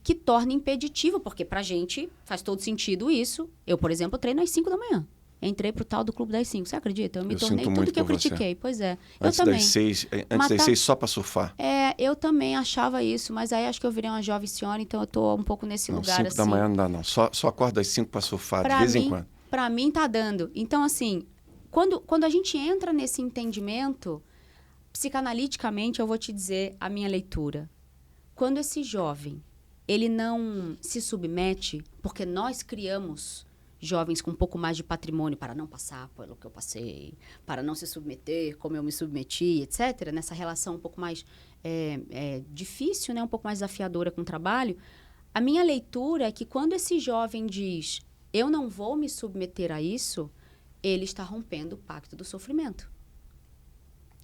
que torna impeditivo, porque para a gente faz todo sentido isso. Eu, por exemplo, treino às 5 da manhã. Entrei pro tal do Clube das 5, você acredita? Eu me tornei tudo que eu critiquei. Pois é. Antes eu também. Antes das 6 só para surfar. Eu também achava isso, mas aí acho que eu virei uma jovem senhora, então eu tô um pouco nesse lugar 5 assim. da manhã não dá, não. Só acordo às 5 para surfar, de vez em quando. Para mim tá dando. Então, assim, quando a gente entra nesse entendimento, psicanaliticamente, eu vou te dizer a minha leitura. Quando esse jovem, ele não se submete, porque nós criamos jovens com um pouco mais de patrimônio para não passar pelo que eu passei, para não se submeter como eu me submeti, etc., nessa relação um pouco mais difícil, né? Um pouco mais desafiadora com o trabalho, a minha leitura é que quando esse jovem diz, eu não vou me submeter a isso, ele está rompendo o pacto do sofrimento.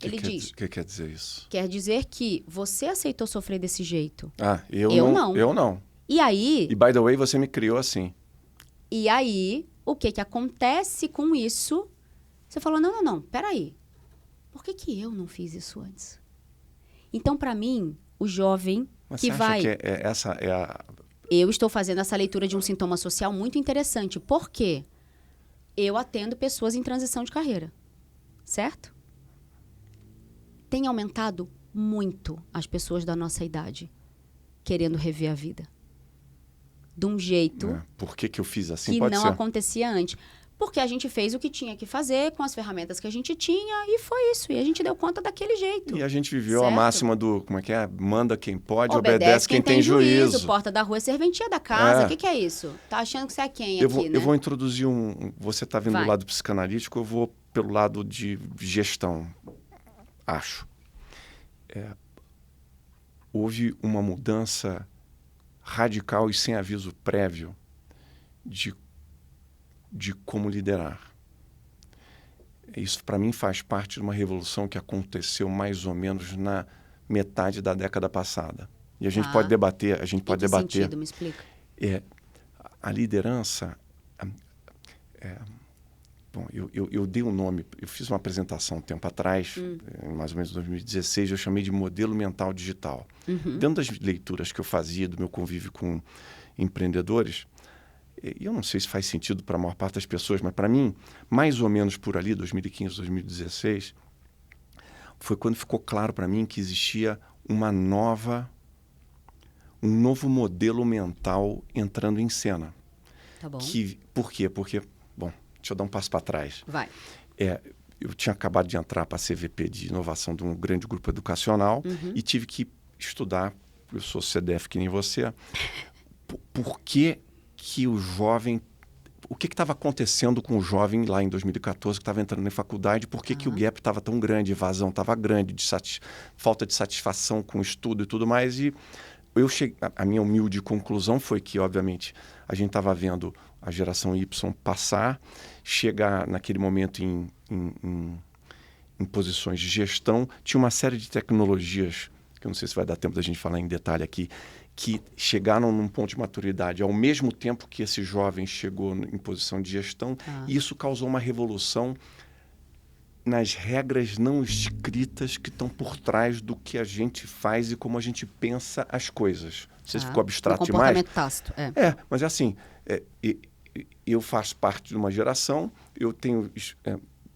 Ele diz... O que quer dizer isso? Quer dizer que você aceitou sofrer desse jeito. Eu não. Eu não. E aí... E, by the way, você me criou assim. E aí, o que acontece com isso? Você falou, não, peraí. Por que eu não fiz isso antes? Então, para mim, o jovem Mas que você vai... acha que essa é a... Eu estou fazendo essa leitura de um sintoma social muito interessante. Por quê? Eu atendo pessoas em transição de carreira. Certo? Tem aumentado muito as pessoas da nossa idade querendo rever a vida. De um jeito Por que eu fiz assim? que Pode não ser. acontecia antes. Porque a gente fez o que tinha que fazer com as ferramentas que a gente tinha e foi isso. E a gente deu conta daquele jeito. E a gente viveu certo? a máxima do, como é que é? Manda quem pode, obedece quem tem juízo. Porta da rua é serventia da casa. O que é isso? Tá achando que você é quem aqui, né? Eu vou introduzir Você está vindo Vai. do lado psicanalítico, eu vou pelo lado de gestão, acho. Houve uma mudança radical e sem aviso prévio de como liderar. Isso, para mim, faz parte de uma revolução que aconteceu mais ou menos na metade da década passada. E a gente pode debater, Em que sentido? Me explica. A liderança, Bom, eu dei um nome, eu fiz uma apresentação um tempo atrás, mais ou menos em 2016, eu chamei de modelo mental digital. Dentro das leituras que eu fazia, do meu convívio com empreendedores, e eu não sei se faz sentido para a maior parte das pessoas, mas para mim, mais ou menos por ali, 2015, 2016, foi quando ficou claro para mim que existia um novo modelo mental entrando em cena. Tá bom. Por quê? Porque, bom, deixa eu dar um passo para trás. Vai. Eu tinha acabado de entrar para ser VP de inovação de um grande grupo educacional e tive que estudar, eu sou CDF que nem você, por que o jovem... O que estava acontecendo com o jovem lá em 2014 que estava entrando na faculdade? Por que o gap estava tão grande, a evasão estava grande, falta de satisfação com o estudo e tudo mais? E a minha humilde conclusão foi que, obviamente, a gente estava vendo a geração Y passar, chegar naquele momento em posições de gestão. Tinha uma série de tecnologias, que eu não sei se vai dar tempo da gente falar em detalhe aqui, que chegaram num ponto de maturidade ao mesmo tempo que esse jovem chegou em posição de gestão. E isso causou uma revolução nas regras não escritas que estão por trás do que a gente faz e como a gente pensa as coisas. Não sei se ficou abstrato demais. Comportamento tácito. Mas é assim, eu faço parte de uma geração, eu tenho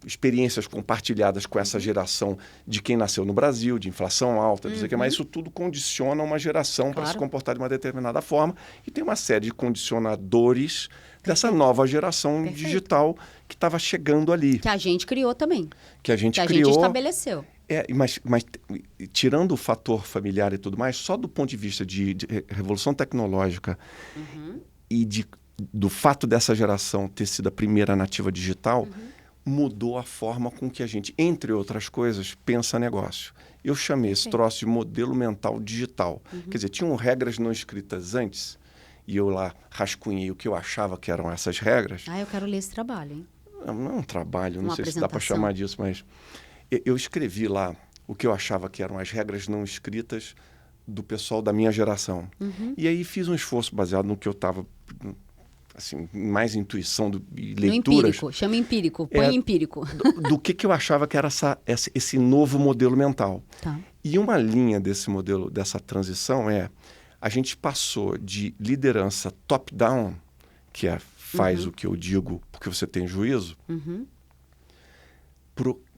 experiências compartilhadas com essa geração de quem nasceu no Brasil, de inflação alta, mas isso tudo condiciona uma geração para se comportar de uma determinada forma e tem uma série de condicionadores dessa nova geração digital que estava chegando ali. Que a gente criou também. Que a gente estabeleceu. Mas tirando o fator familiar e tudo mais, só do ponto de vista de revolução tecnológica e do fato dessa geração ter sido a primeira nativa digital, mudou a forma com que a gente, entre outras coisas, pensa negócio. Eu chamei esse troço de modelo mental digital. Quer dizer, tinham regras não escritas antes, e eu lá rascunhei o que eu achava que eram essas regras. Eu quero ler esse trabalho, hein? Não é um trabalho, não sei se dá para chamar disso, mas eu escrevi lá o que eu achava que eram as regras não escritas do pessoal da minha geração. E aí fiz um esforço baseado no que eu estava... assim, mais intuição e leituras. No empírico, chama empírico, põe empírico. Do que eu achava que era esse novo modelo mental. Tá. E uma linha desse modelo, dessa transição a gente passou de liderança top-down, que faz o que eu digo porque você tem juízo,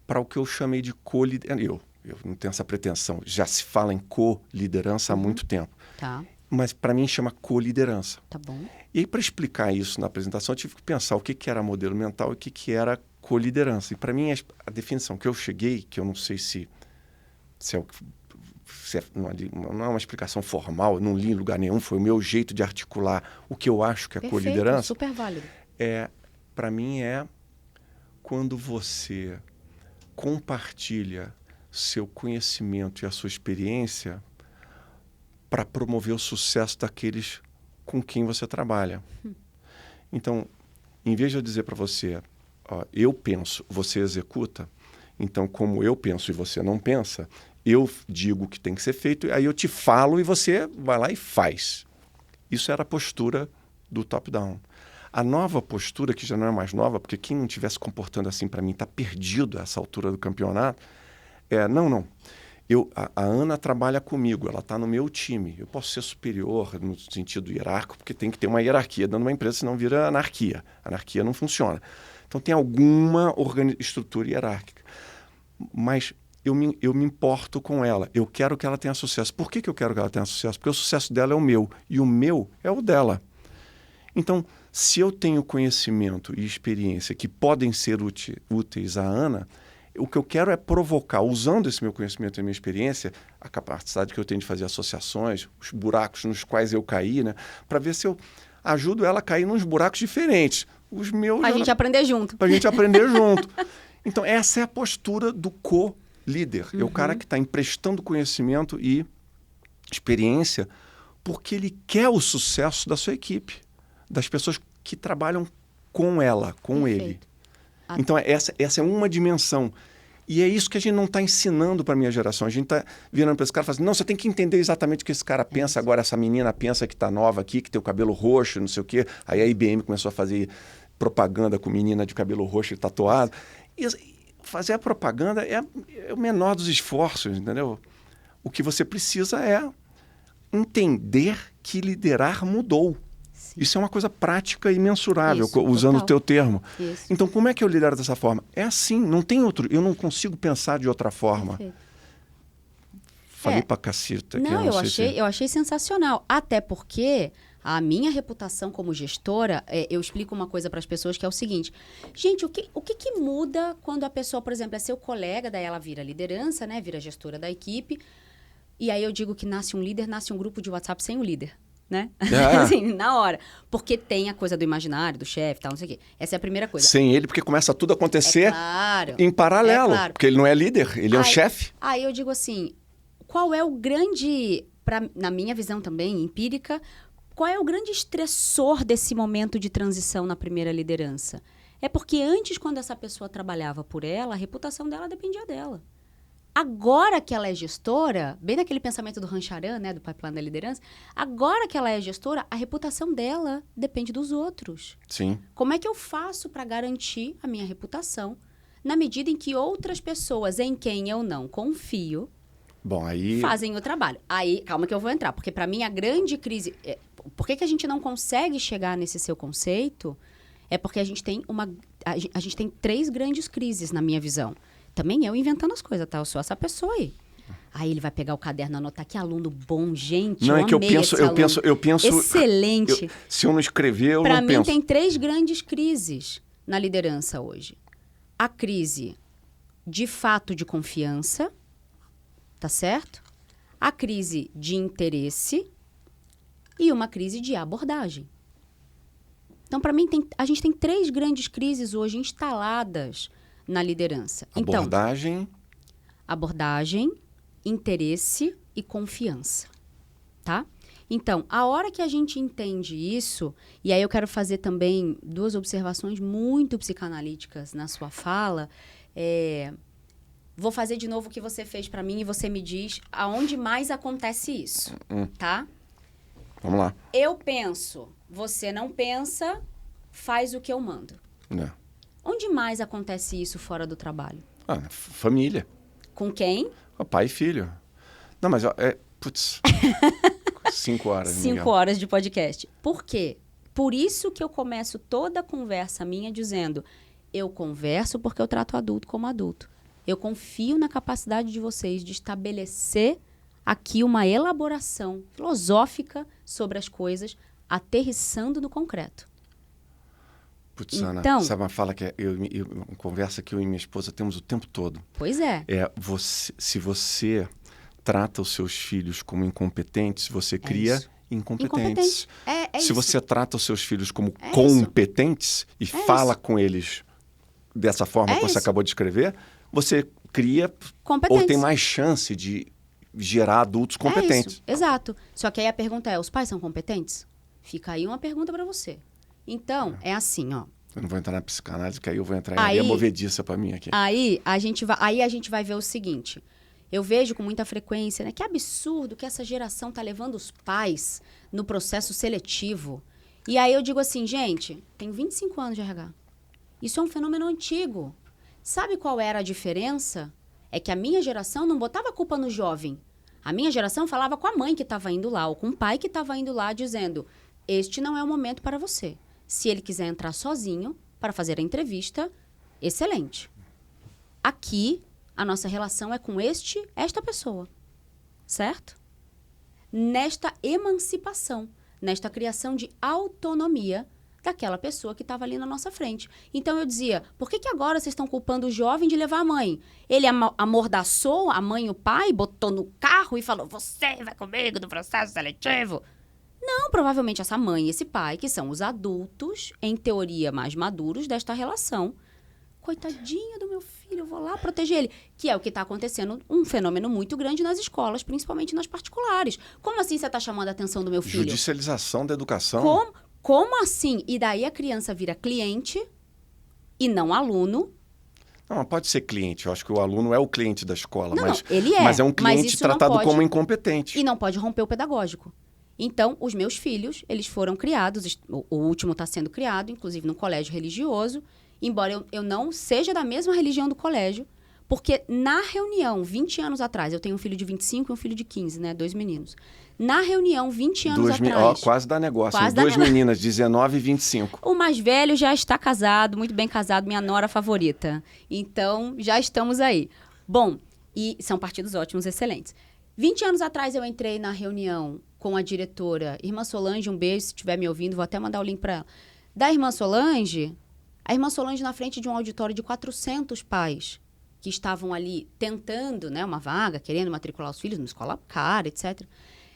para o que eu chamei de co-liderança. Eu não tenho essa pretensão, já se fala em co-liderança há muito tempo. Tá. Mas para mim chama co-liderança. Tá bom. E aí, para explicar isso na apresentação, eu tive que pensar o que era modelo mental e o que era co-liderança. E para mim, a definição que eu cheguei, que eu não sei se não é uma explicação formal, eu não li em lugar nenhum, foi o meu jeito de articular o que eu acho que é co-liderança. Super válido. Para mim quando você compartilha seu conhecimento e a sua experiência para promover o sucesso daqueles com quem você trabalha. Então, em vez de eu dizer para você, eu penso, você executa, então como eu penso e você não pensa, eu digo o que tem que ser feito, aí eu te falo e você vai lá e faz. Isso era a postura do top-down. A nova postura, que já não é mais nova, porque quem não estiver se comportando assim para mim está perdido a essa altura do campeonato, não. A Ana trabalha comigo, ela está no meu time. Eu posso ser superior no sentido hierárquico, porque tem que ter uma hierarquia dentro de uma empresa, senão vira anarquia. Anarquia não funciona. Então tem alguma estrutura hierárquica. Mas eu me importo com ela. Eu quero que ela tenha sucesso. Por que eu quero que ela tenha sucesso? Porque o sucesso dela é o meu e o meu é o dela. Então, se eu tenho conhecimento e experiência que podem ser úteis à Ana, o que eu quero é provocar, usando esse meu conhecimento e minha experiência, a capacidade que eu tenho de fazer associações, os buracos nos quais eu caí, né, para ver se eu ajudo ela a cair nos buracos diferentes. Os meus... Para a gente aprender junto. Para a gente aprender junto. Então, essa é a postura do co-líder. É o cara que está emprestando conhecimento e experiência porque ele quer o sucesso da sua equipe, das pessoas que trabalham com ela, com ele. Então, essa é uma dimensão. E é isso que a gente não está ensinando para a minha geração. A gente está virando para esse cara e falando assim, não, você tem que entender exatamente o que esse cara pensa. Agora, essa menina pensa que está nova aqui, que tem o cabelo roxo, não sei o quê. Aí a IBM começou a fazer propaganda com menina de cabelo roxo e tatuado. E fazer a propaganda é o menor dos esforços, entendeu? O que você precisa é entender que liderar mudou. Sim. Isso é uma coisa prática e mensurável, usando o teu termo. Isso. Então, como é que eu lidero dessa forma? É assim, não tem outro. Eu não consigo pensar de outra forma. Perfeito. Falei pra caceta. Não, eu achei sensacional. Até porque a minha reputação como gestora, eu explico uma coisa para as pessoas que é o seguinte. Gente, o que muda quando a pessoa, por exemplo, é seu colega, daí ela vira liderança, né? Vira gestora da equipe. E aí eu digo que nasce um líder, nasce um grupo de WhatsApp sem o líder, né? Assim, na hora. Porque tem a coisa do imaginário, do chefe e tal, não sei o quê. Essa é a primeira coisa. Sem ele, porque começa tudo a acontecer em paralelo. Porque ele não é líder, ele é um chefe. Aí eu digo assim, qual é o grande, na minha visão também, empírica, qual é o grande estressor desse momento de transição na primeira liderança? É porque antes, quando essa pessoa trabalhava por ela, a reputação dela dependia dela. Agora que ela é gestora, bem naquele pensamento do Rancharan, né, do pipeline da liderança, agora que ela é gestora, a reputação dela depende dos outros. Sim. Como é que eu faço para garantir a minha reputação na medida em que outras pessoas em quem eu não confio fazem o trabalho? Aí, calma que eu vou entrar, porque para mim a grande crise... Por que a gente não consegue chegar nesse seu conceito? É porque a gente tem 3 grandes crises, na minha visão. Também eu inventando as coisas, tá? Eu sou essa pessoa aí. Aí ele vai pegar o caderno, anotar que aluno bom, gente. Não, é que eu penso... Excelente. Se eu não escrever, eu pra não mim penso. tem 3 grandes crises na liderança hoje. A crise de fato de confiança, tá certo? A crise de interesse e uma crise de abordagem. Então, para mim, a gente tem 3 grandes crises hoje instaladas na liderança. Abordagem? Então, abordagem, interesse e confiança, tá? Então, a hora que a gente entende isso, e aí eu quero fazer também 2 observações muito psicanalíticas na sua fala, vou fazer de novo o que você fez para mim e você me diz aonde mais acontece isso, tá? Vamos lá. Eu penso, você não pensa, faz o que eu mando. Não. Onde mais acontece isso fora do trabalho? Família. Com quem? Pai e filho. Não, mas putz, 5 horas. 5 horas de podcast. Por quê? Por isso que eu começo toda a conversa minha dizendo, eu converso porque eu trato adulto como adulto. Eu confio na capacidade de vocês de estabelecer aqui uma elaboração filosófica sobre as coisas, aterrissando no concreto. Putz, Ana, sabe uma fala que uma conversa que eu e minha esposa temos o tempo todo? Pois é. Se você trata os seus filhos como incompetentes, você cria incompetentes. Se você trata os seus filhos como competentes e fala com eles dessa forma que você acabou de escrever, você cria ou tem mais chance de gerar adultos competentes. Exato. Só que aí a pergunta é, os pais são competentes? Fica aí uma pergunta para você. Então, é assim, ó. Eu não vou entrar na psicanálise, porque aí eu vou entrar em areia movediça para mim aqui. Aí a gente vai ver o seguinte. Eu vejo com muita frequência, né? Que absurdo que essa geração tá levando os pais no processo seletivo. E aí eu digo assim, gente, tem 25 anos de RH. Isso é um fenômeno antigo. Sabe qual era a diferença? É que a minha geração não botava a culpa no jovem. A minha geração falava com a mãe que estava indo lá, ou com o pai que estava indo lá, dizendo, este não é o momento para você. Se ele quiser entrar sozinho para fazer a entrevista, excelente. Aqui, a nossa relação é com esta pessoa, certo? Nesta emancipação, nesta criação de autonomia daquela pessoa que estava ali na nossa frente. Então, eu dizia, por que agora vocês estão culpando o jovem de levar a mãe? Ele amordaçou a mãe e o pai, botou no carro e falou, você vai comigo no processo seletivo? Não, provavelmente essa mãe e esse pai, que são os adultos, em teoria mais maduros desta relação. Coitadinho do meu filho, eu vou lá proteger ele. Que é o que está acontecendo, um fenômeno muito grande nas escolas, principalmente nas particulares. Como assim você está chamando a atenção do meu filho? Judicialização da educação. Como assim? E daí a criança vira cliente e não aluno. Não, pode ser cliente. Eu acho que o aluno é o cliente da escola. Ele é. Mas é um cliente tratado como incompetente. E não pode romper o pedagógico. Então, os meus filhos, eles foram criados, o último está sendo criado, inclusive, num colégio religioso, embora eu não seja da mesma religião do colégio, porque na reunião, 20 anos atrás, eu tenho um filho de 25 e um filho de 15, né? 2 meninos. Na reunião, 20 anos atrás... Quase dá negócio. Quase duas meninas, 19 e 25. O mais velho já está casado, muito bem casado, minha nora favorita. Então, já estamos aí. Bom, e são partidos ótimos, excelentes. 20 anos atrás, eu entrei na reunião com a diretora, Irmã Solange, um beijo, se estiver me ouvindo, vou até mandar o link para ela. Da Irmã Solange, a Irmã Solange na frente de um auditório de 400 pais que estavam ali tentando, né, uma vaga, querendo matricular os filhos numa escola cara, etc.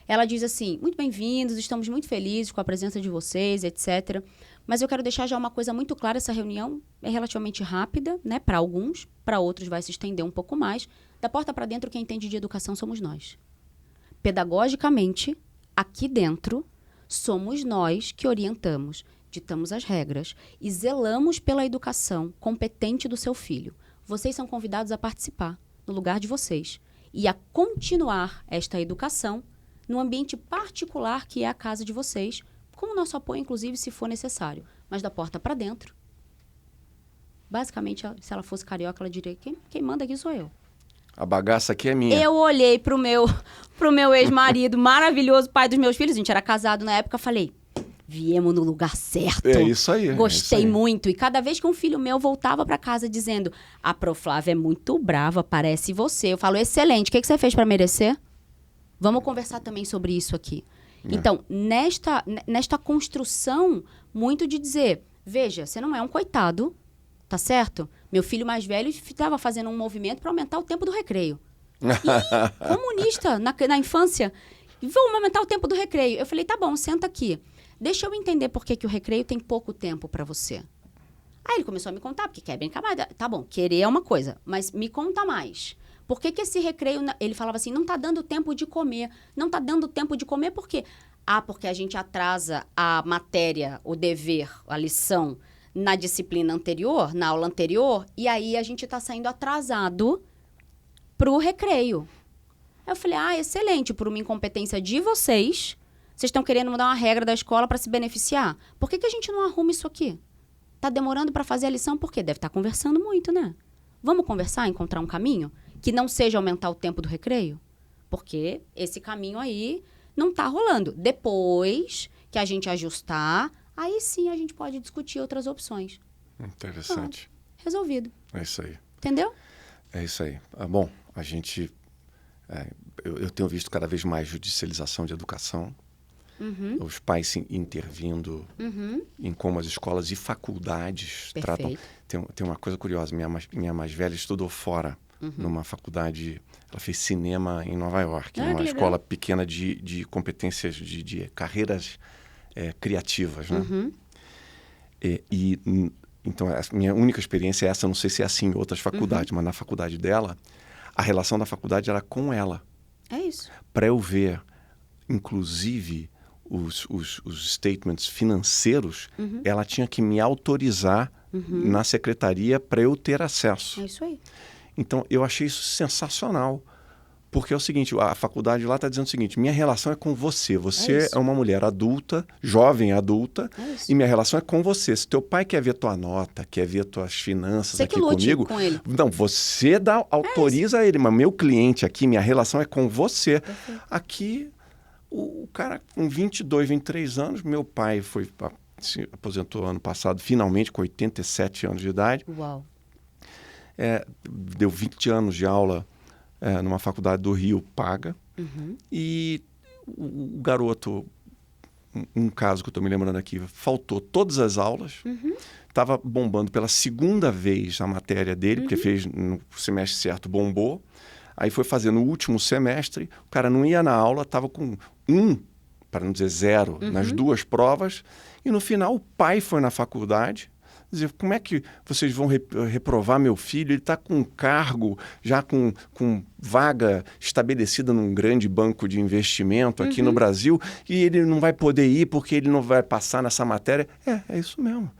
Ela diz assim, muito bem-vindos, estamos muito felizes com a presença de vocês, etc. Mas eu quero deixar já uma coisa muito clara, essa reunião é relativamente rápida, né, para alguns, para outros vai se estender um pouco mais. Da porta para dentro, quem entende de educação somos nós. Pedagogicamente, aqui dentro, somos nós que orientamos, ditamos as regras e zelamos pela educação competente do seu filho. Vocês são convidados a participar, no lugar de vocês, e a continuar esta educação no ambiente particular que é a casa de vocês, com o nosso apoio, inclusive, se for necessário. Mas da porta para dentro, basicamente, se ela fosse carioca, ela diria, quem manda aqui sou eu. A bagaça aqui é minha. Eu olhei pro meu ex-marido, maravilhoso, pai dos meus filhos, a gente era casado na época, falei, viemos no lugar certo. É isso aí. Gostei muito. E cada vez que um filho meu voltava para casa dizendo, a Pro Flávia é muito brava, parece você. Eu falo, excelente, o que você fez para merecer? Vamos conversar também sobre isso aqui. É. Então, nesta construção, muito de dizer, veja, você não é um coitado, tá certo? Meu filho mais velho estava fazendo um movimento para aumentar o tempo do recreio. E comunista na infância, vamos aumentar o tempo do recreio. Eu falei, tá bom, senta aqui. Deixa eu entender por que o recreio tem pouco tempo para você. Aí ele começou a me contar, porque quer brincar mais. Tá bom, querer é uma coisa, mas me conta mais. Por que esse recreio, ele falava assim, não tá dando tempo de comer. Não tá dando tempo de comer por quê? Ah, porque a gente atrasa a matéria, o dever, a lição na disciplina anterior, na aula anterior, e aí a gente tá saindo atrasado pro recreio. Aí eu falei, excelente, por uma incompetência de vocês estão querendo mudar uma regra da escola para se beneficiar. Por que a gente não arruma isso aqui? Tá demorando para fazer a lição por quê? Deve estar conversando muito, né? Vamos conversar, encontrar um caminho que não seja aumentar o tempo do recreio? Porque esse caminho aí não tá rolando. Depois que a gente ajustar, aí sim a gente pode discutir outras opções. Interessante. Resolvido. É isso aí. Entendeu? É isso aí. Bom, a gente... eu tenho visto cada vez mais judicialização de educação. Uhum. Os pais intervindo em como as escolas e faculdades tratam. Tem uma coisa curiosa. Minha mais velha estudou fora, numa faculdade... Ela fez cinema em Nova York, numa escola pequena de competências, de carreiras criativas, né? Uhum. Então, a minha única experiência é essa. Não sei se é assim em outras faculdades, mas na faculdade dela, a relação da faculdade era com ela. É isso. Para eu ver, inclusive, os statements financeiros, ela tinha que me autorizar na secretaria para eu ter acesso. É isso aí. Então, eu achei isso sensacional. Porque é o seguinte, a faculdade lá está dizendo o seguinte, minha relação é com você. Você é uma mulher adulta, jovem adulta, e minha relação é com você. Se teu pai quer ver tua nota, quer ver tuas finanças você aqui que lute comigo... com ele. Não, você autoriza ele, mas meu cliente aqui, minha relação é com você. Perfeito. Aqui, o cara com 22, 23 anos, meu pai se aposentou ano passado, finalmente, com 87 anos de idade. Uau. Deu 20 anos de aula numa faculdade do Rio, paga. E o garoto, um caso que eu estou me lembrando aqui, faltou todas as aulas, estava bombando pela segunda vez a matéria dele, porque fez no semestre certo, bombou. Aí foi fazer no último semestre, o cara não ia na aula, estava com 1, para não dizer 0, nas 2 provas. E no final o pai foi na faculdade dizer, como é que vocês vão reprovar meu filho? Ele está com um cargo, já com vaga estabelecida num grande banco de investimento aqui no Brasil, e ele não vai poder ir porque ele não vai passar nessa matéria. É isso mesmo.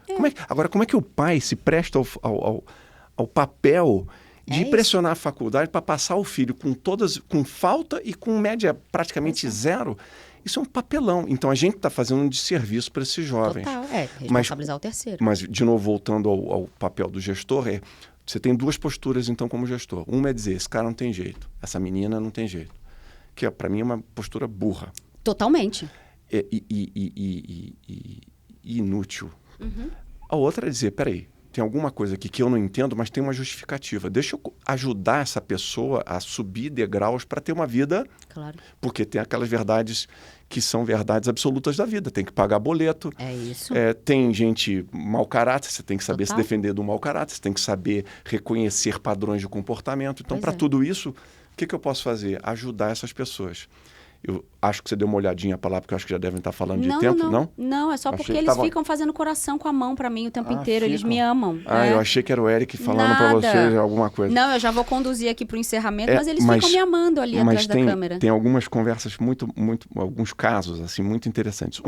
Agora, como é que o pai se presta ao papel de pressionar a faculdade para passar o filho com falta e com média praticamente 0? Isso é um papelão. Então, a gente está fazendo um desserviço para esses jovens. Total, responsabilizar o terceiro. Mas, de novo, voltando ao papel do gestor, você tem duas posturas, então, como gestor. Uma é dizer, esse cara não tem jeito, essa menina não tem jeito. Que, para mim, é uma postura burra. Totalmente. E inútil. A outra é dizer, peraí, tem alguma coisa aqui que eu não entendo, mas tem uma justificativa. Deixa eu ajudar essa pessoa a subir degraus para ter uma vida... Claro. Porque tem aquelas verdades que são verdades absolutas da vida. Tem que pagar boleto. É isso. Tem gente mau caráter, você tem que saber Total. se defender do mau caráter, você tem que saber reconhecer padrões de comportamento. Então, para tudo isso, o que eu posso fazer? Ajudar essas pessoas. Eu acho que você deu uma olhadinha para lá, porque eu acho que já devem estar falando de tempo, não? Não, é só porque eles ficam fazendo coração com a mão para mim o tempo inteiro. Eles me amam. Eu achei que era o Eric falando para você alguma coisa. Não, eu já vou conduzir aqui para o encerramento, mas eles ficam me amando ali atrás da câmera. Tem algumas conversas alguns casos assim muito interessantes.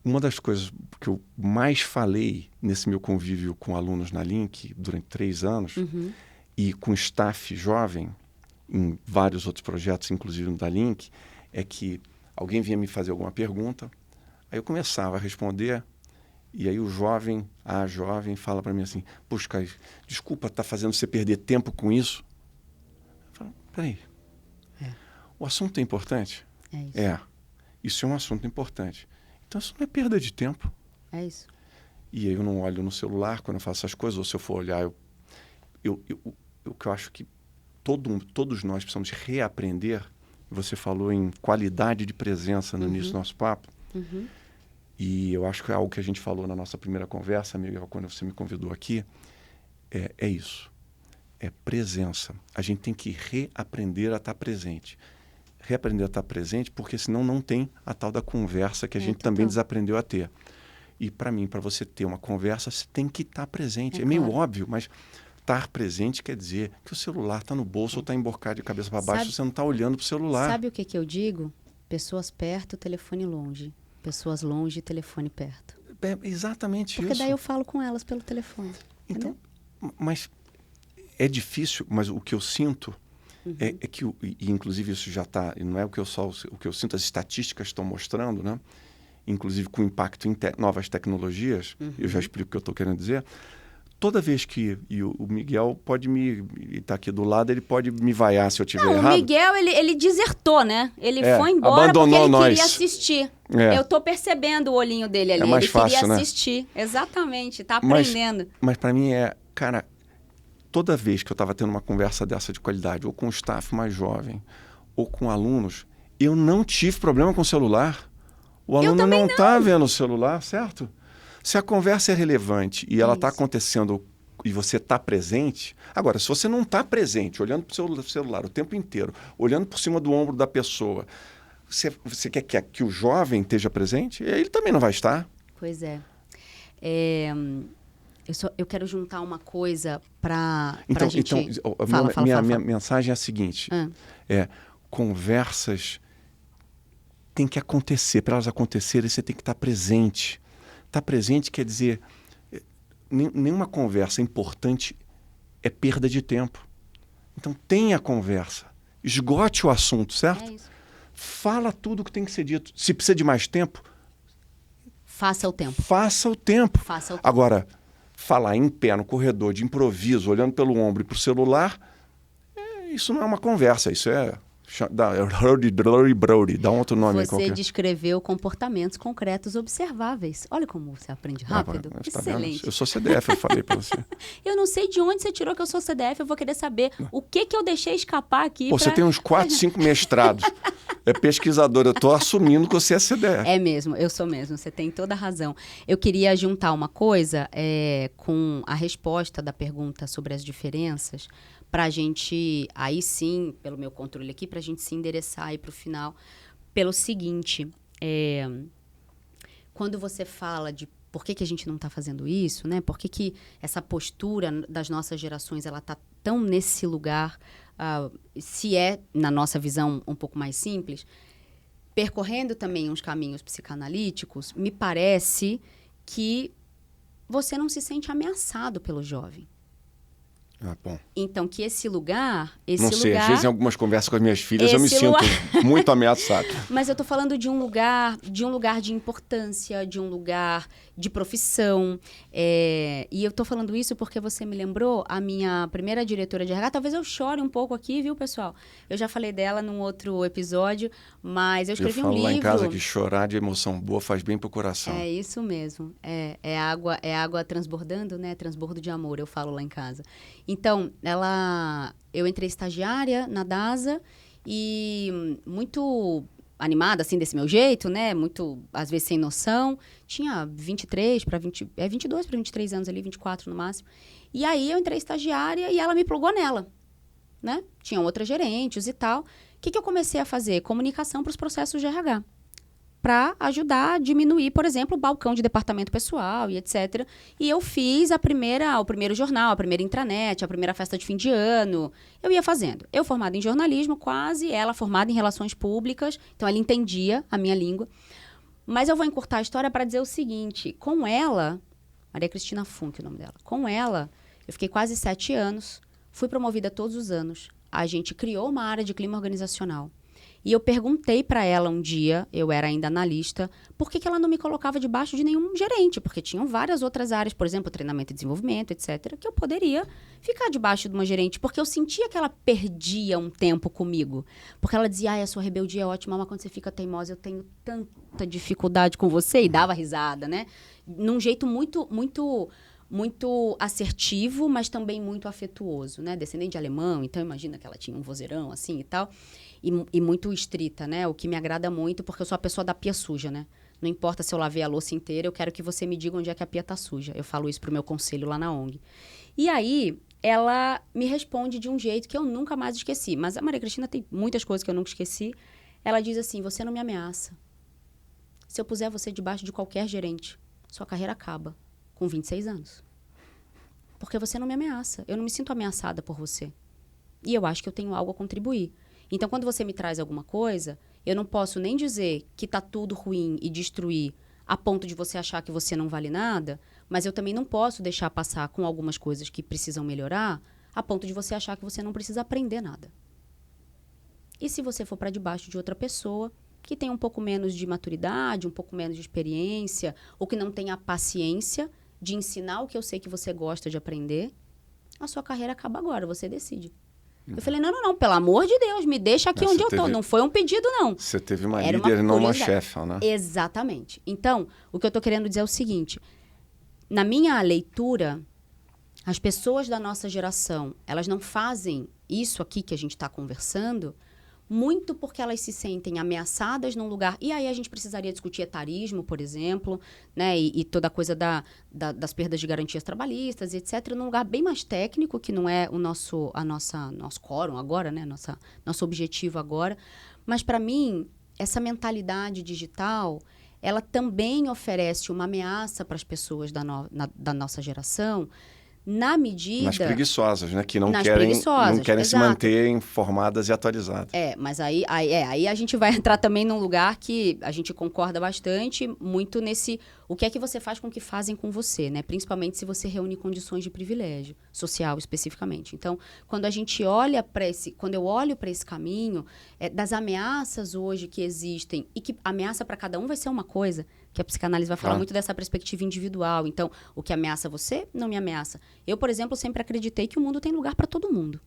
Uma das coisas que eu mais falei nesse meu convívio com alunos na Link durante 3 anos e com staff jovem, em vários outros projetos, inclusive no da Link, é que alguém vinha me fazer alguma pergunta, aí eu começava a responder, e aí a jovem fala para mim assim, puxa, Caio, desculpa estar fazendo você perder tempo com isso. Eu falo, peraí, o assunto é importante? É isso. Isso é um assunto importante. Então isso não é perda de tempo. É isso. E aí eu não olho no celular quando eu faço essas coisas, ou se eu for olhar, o que eu acho que todos nós precisamos reaprender. Você falou em qualidade de presença no início do nosso papo. E eu acho que é algo que a gente falou na nossa primeira conversa, Miguel, quando você me convidou aqui. É isso. É presença. A gente tem que reaprender a estar presente. Reaprender a estar presente, porque senão não tem a tal da conversa que a gente também desaprendeu a ter. E para mim, para você ter uma conversa, você tem que estar presente. É meio óbvio, mas... Estar presente quer dizer que o celular está no bolso ou está emborcado de cabeça para baixo, você não está olhando para o celular. Sabe o que eu digo? Pessoas perto, telefone longe. Pessoas longe, telefone perto. É exatamente isso. Porque daí eu falo com elas pelo telefone. Então, mas é difícil, mas o que eu sinto é que, e inclusive isso já está, não é o que eu sinto, as estatísticas estão mostrando, né? Inclusive com impacto em novas tecnologias, eu já explico o que eu estou querendo dizer. Toda vez que o Miguel pode está aqui do lado, ele pode me vaiar se eu estiver errado. O Miguel, ele desertou, né? Ele foi embora abandonou porque ele nós. queria assistir. Eu tô percebendo o olhinho dele ali. Mais ele fácil, queria né? assistir. Exatamente, tá aprendendo. Mas para mim cara, toda vez que eu estava tendo uma conversa dessa de qualidade, ou com um staff mais jovem, ou com alunos, eu não tive problema com o celular. O aluno não está vendo o celular, certo? Se a conversa é relevante e ela está acontecendo e você está presente... Agora, se você não está presente, olhando para o seu celular o tempo inteiro, olhando por cima do ombro da pessoa, você quer que o jovem esteja presente? Ele também não vai estar. Pois é. Eu quero juntar uma coisa para a gente... Minha mensagem é a seguinte. Conversas têm que acontecer. Para elas acontecerem, você tem que estar presente. Estar presente quer dizer, nenhuma conversa importante é perda de tempo. Então, tenha a conversa. Esgote o assunto, certo? É isso. Fala tudo o que tem que ser dito. Se precisa de mais tempo... Faça o tempo. Faça o tempo. Faça o tempo. Agora, falar em pé no corredor, de improviso, olhando pelo ombro e para o celular, isso não é uma conversa, isso é... Dá um outro nome aí qualquer. Você descreveu comportamentos concretos observáveis. Olha como você aprende rápido. Excelente. Eu sou CDF, eu falei para você. Eu não sei de onde você tirou que eu sou CDF, eu vou querer saber o que eu deixei escapar aqui. Você tem uns 4, 5 mestrados. É pesquisador, eu estou assumindo que você é CDF. É mesmo, eu sou mesmo, você tem toda a razão. Eu queria juntar uma coisa com a resposta da pergunta sobre as diferenças, para a gente, aí sim, pelo meu controle aqui, para a gente se endereçar aí para o final, pelo seguinte, quando você fala de por que a gente não está fazendo isso, né? Por que essa postura das nossas gerações ela está tão nesse lugar, se é, na nossa visão, um pouco mais simples, percorrendo também uns caminhos psicanalíticos, me parece que você não se sente ameaçado pelo jovem. Ah, bom. Então, que esse lugar... Não sei, às vezes em algumas conversas com as minhas filhas eu me sinto muito ameaçado. Mas eu tô falando de um lugar de importância, de um lugar de profissão. E eu tô falando isso porque você me lembrou a minha primeira diretora de RH. Talvez eu chore um pouco aqui, viu, pessoal? Eu já falei dela num outro episódio, mas eu escrevi um livro... Eu falo lá em casa que chorar de emoção boa faz bem pro coração. É isso mesmo. É água transbordando, né? Transbordo de amor, eu falo lá em casa. Então, eu entrei estagiária na DASA e muito animada, assim, desse meu jeito, né? Muito, às vezes, sem noção. Tinha 22 para 23 anos ali, 24 no máximo. E aí, eu entrei estagiária e ela me plugou nela, né? Tinham outras gerentes e tal. O que eu comecei a fazer? Comunicação para os processos de RH. Para ajudar a diminuir, por exemplo, o balcão de departamento pessoal e etc. E eu fiz o primeiro jornal, a primeira intranet, a primeira festa de fim de ano. Eu ia fazendo. Eu formada em jornalismo, quase, ela formada em relações públicas, então ela entendia a minha língua. Mas eu vou encurtar a história para dizer o seguinte, com ela, Maria Cristina Funk, o nome dela, com ela, eu fiquei quase 7 anos, fui promovida todos os anos. A gente criou uma área de clima organizacional. E eu perguntei para ela um dia, eu era ainda analista, por que ela não me colocava debaixo de nenhum gerente? Porque tinham várias outras áreas, por exemplo, treinamento e desenvolvimento, etc., que eu poderia ficar debaixo de uma gerente, porque eu sentia que ela perdia um tempo comigo. Porque ela dizia, a sua rebeldia é ótima, mas quando você fica teimosa, eu tenho tanta dificuldade com você, e dava risada, né? Num jeito muito assertivo, mas também muito afetuoso, né? Descendente de alemão, então imagina que ela tinha um vozeirão assim e tal. E muito estrita, né? O que me agrada muito, porque eu sou a pessoa da pia suja, né? Não importa se eu lavei a louça inteira, eu quero que você me diga onde é que a pia tá suja. Eu falo isso pro meu conselho lá na ONG. E aí, ela me responde de um jeito que eu nunca mais esqueci. Mas a Maria Cristina tem muitas coisas que eu nunca esqueci. Ela diz assim, você não me ameaça. Se eu puser você debaixo de qualquer gerente, sua carreira acaba com 26 anos. Porque você não me ameaça. Eu não me sinto ameaçada por você. E eu acho que eu tenho algo a contribuir. Então, quando você me traz alguma coisa, eu não posso nem dizer que tá tudo ruim e destruir a ponto de você achar que você não vale nada, mas eu também não posso deixar passar com algumas coisas que precisam melhorar a ponto de você achar que você não precisa aprender nada. E se você for para debaixo de outra pessoa que tem um pouco menos de maturidade, um pouco menos de experiência, ou que não tem a paciência de ensinar o que eu sei que você gosta de aprender, a sua carreira acaba agora, você decide. Eu falei, não, pelo amor de Deus, me deixa aqui onde eu tô. Não foi um pedido, não. Você teve uma líder e não uma chefa, né? Exatamente. Então, o que eu tô querendo dizer é o seguinte. Na minha leitura, as pessoas da nossa geração, elas não fazem isso aqui que a gente está conversando muito porque elas se sentem ameaçadas num lugar... E aí a gente precisaria discutir etarismo, por exemplo, né? E toda a coisa das perdas de garantias trabalhistas, etc., num lugar bem mais técnico, que não é nosso quórum agora, né? Nosso objetivo agora. Mas, para mim, essa mentalidade digital, ela também oferece uma ameaça para as pessoas da nossa geração, na medida... Nas preguiçosas, né? Que não querem se manter informadas e atualizadas. Mas aí a gente vai entrar também num lugar que a gente concorda bastante, muito nesse... O que é que você faz com o que fazem com você, né? Principalmente se você reúne condições de privilégio, social especificamente. Então, quando eu olho para esse caminho, das ameaças hoje que existem, e que ameaça para cada um vai ser uma coisa, que a psicanálise vai falar muito dessa perspectiva individual. Então, o que ameaça você, não me ameaça. Eu, por exemplo, sempre acreditei que o mundo tem lugar para todo mundo.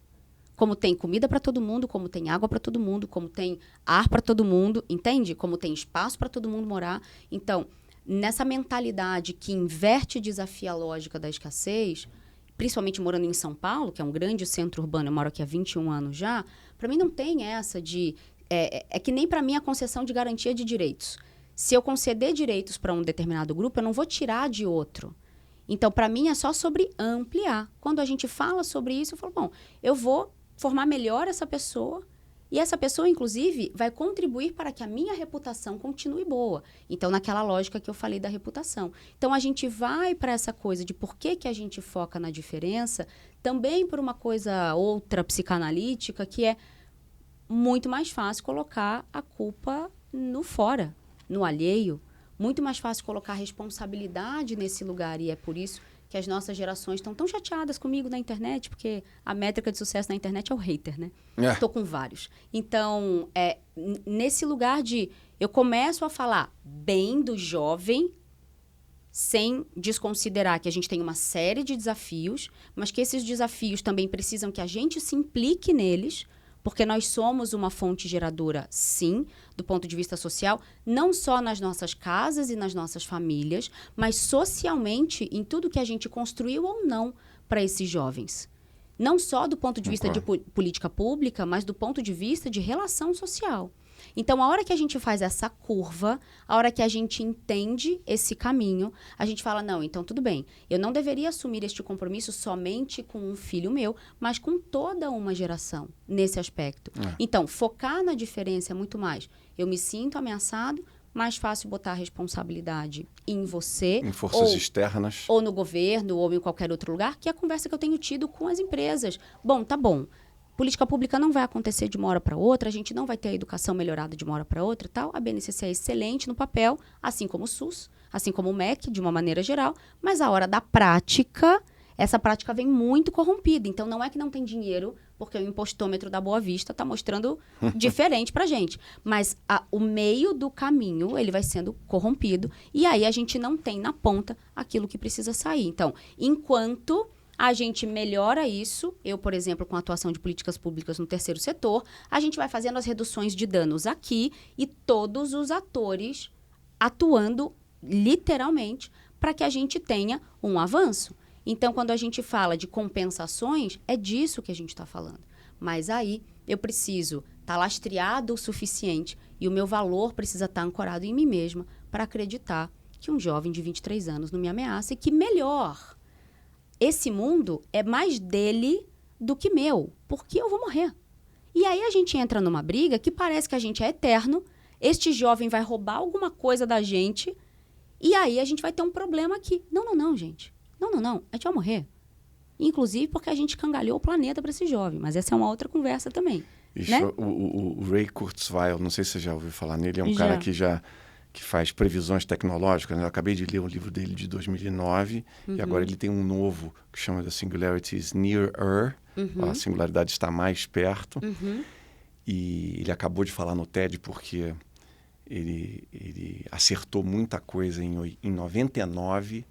Como tem comida para todo mundo, como tem água para todo mundo, como tem ar para todo mundo, entende? Como tem espaço para todo mundo morar. Então, nessa mentalidade que inverte e desafia a lógica da escassez, principalmente morando em São Paulo, que é um grande centro urbano, eu moro aqui há 21 anos já, para mim não tem essa de... É que nem para mim a concessão de garantia de direitos. Se eu conceder direitos para um determinado grupo, eu não vou tirar de outro. Então, para mim, é só sobre ampliar. Quando a gente fala sobre isso, eu falo, bom, eu vou formar melhor essa pessoa e essa pessoa, inclusive, vai contribuir para que a minha reputação continue boa. Então, naquela lógica que eu falei da reputação. Então, a gente vai para essa coisa de por que a gente foca na diferença, também por uma coisa outra psicanalítica, que é muito mais fácil colocar a culpa no fora, no alheio. Muito mais fácil colocar responsabilidade nesse lugar, e é por isso que as nossas gerações estão tão chateadas comigo na internet, porque a métrica de sucesso na internet é o hater, né? Estou com vários. Então, nesse lugar de eu começo a falar bem do jovem, sem desconsiderar que a gente tem uma série de desafios, mas que esses desafios também precisam que a gente se implique neles, porque nós somos uma fonte geradora, sim, do ponto de vista social, não só nas nossas casas e nas nossas famílias, mas socialmente em tudo que a gente construiu ou não para esses jovens. Não só do ponto de vista de política pública, mas do ponto de vista de relação social. Então, a hora que a gente faz essa curva, a hora que a gente entende esse caminho, a gente fala, não, então tudo bem, eu não deveria assumir este compromisso somente com um filho meu, mas com toda uma geração nesse aspecto. Então, focar na diferença é muito mais. Eu me sinto ameaçado, mais fácil botar a responsabilidade em você. Em forças externas. Ou no governo, ou em qualquer outro lugar, que é a conversa que eu tenho tido com as empresas. Bom, tá bom. Política pública não vai acontecer de uma hora para outra, a gente não vai ter a educação melhorada de uma hora para outra e tal. A BNCC é excelente no papel, assim como o SUS, assim como o MEC, de uma maneira geral, mas a hora da prática, essa prática vem muito corrompida. Então, não é que não tem dinheiro, porque o impostômetro da Boa Vista está mostrando diferente para a gente. Mas o meio do caminho, ele vai sendo corrompido, e aí a gente não tem na ponta aquilo que precisa sair. Então, enquanto a gente melhora isso, eu, por exemplo, com a atuação de políticas públicas no terceiro setor, a gente vai fazendo as reduções de danos aqui e todos os atores atuando literalmente para que a gente tenha um avanço. Então, quando a gente fala de compensações, é disso que a gente está falando. Mas aí eu preciso estar lastreado o suficiente e o meu valor precisa estar ancorado em mim mesma para acreditar que um jovem de 23 anos não me ameaça e que melhor. Esse mundo é mais dele do que meu, porque eu vou morrer. E aí a gente entra numa briga que parece que a gente é eterno, este jovem vai roubar alguma coisa da gente, e aí a gente vai ter um problema aqui. Não, gente. Não, a gente vai morrer. Inclusive porque a gente cangalhou o planeta para esse jovem, mas essa é uma outra conversa também. Isso, né? o Ray Kurzweil, não sei se você já ouviu falar nele, é um cara que faz previsões tecnológicas. Eu acabei de ler um livro dele de 2009 e agora ele tem um novo que chama The Singularity is Nearer. A singularidade está mais perto. E ele acabou de falar no TED porque ele acertou muita coisa em 99.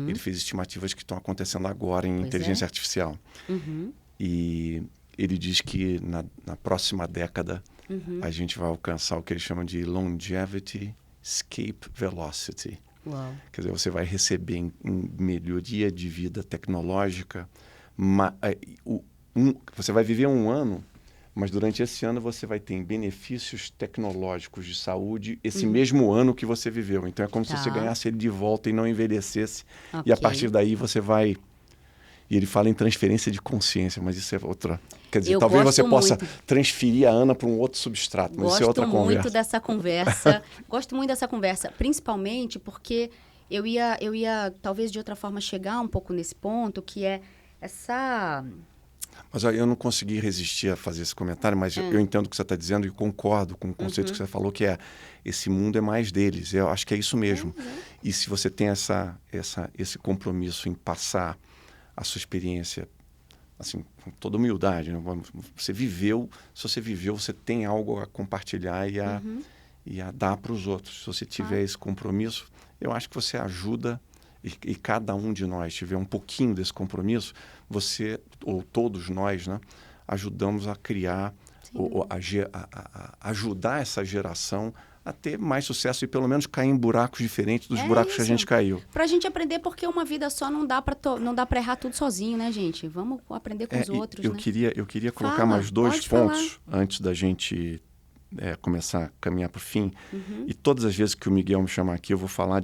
Ele fez estimativas que estão acontecendo agora em inteligência artificial. E ele diz que na próxima década a gente vai alcançar o que ele chama de longevity escape velocity. Uau. Quer dizer, você vai receber em melhoria de vida tecnológica. Você vai viver um ano, mas durante esse ano você vai ter benefícios tecnológicos de saúde esse mesmo ano que você viveu. Então é como se você ganhasse ele de volta e não envelhecesse. E a partir daí você vai... E ele fala em transferência de consciência, mas isso é outra... Quer dizer, talvez você possa transferir a Ana para um outro substrato, mas isso é outra conversa. Gosto muito dessa conversa, principalmente porque eu ia talvez de outra forma chegar um pouco nesse ponto, que é essa... Mas eu não consegui resistir a fazer esse comentário, mas eu entendo o que você está dizendo e concordo com o conceito que você falou, que é esse mundo é mais deles. Eu acho que é isso mesmo. E se você tem esse compromisso em passar a sua experiência, assim, com toda humildade, né? Você viveu, se você viveu, você tem algo a compartilhar e a dar para os outros. Se você tiver esse compromisso, eu acho que você ajuda, e cada um de nós tiver um pouquinho desse compromisso, você, ou todos nós, né, ajudamos a criar, a ajudar essa geração a ter mais sucesso e pelo menos cair em buracos diferentes dos buracos que a gente caiu. Pra gente aprender, porque uma vida só não dá pra errar tudo sozinho, né, gente? Vamos aprender com os outros, eu queria colocar mais dois pontos antes da gente começar a caminhar para o fim. E todas as vezes que o Miguel me chamar aqui, eu vou falar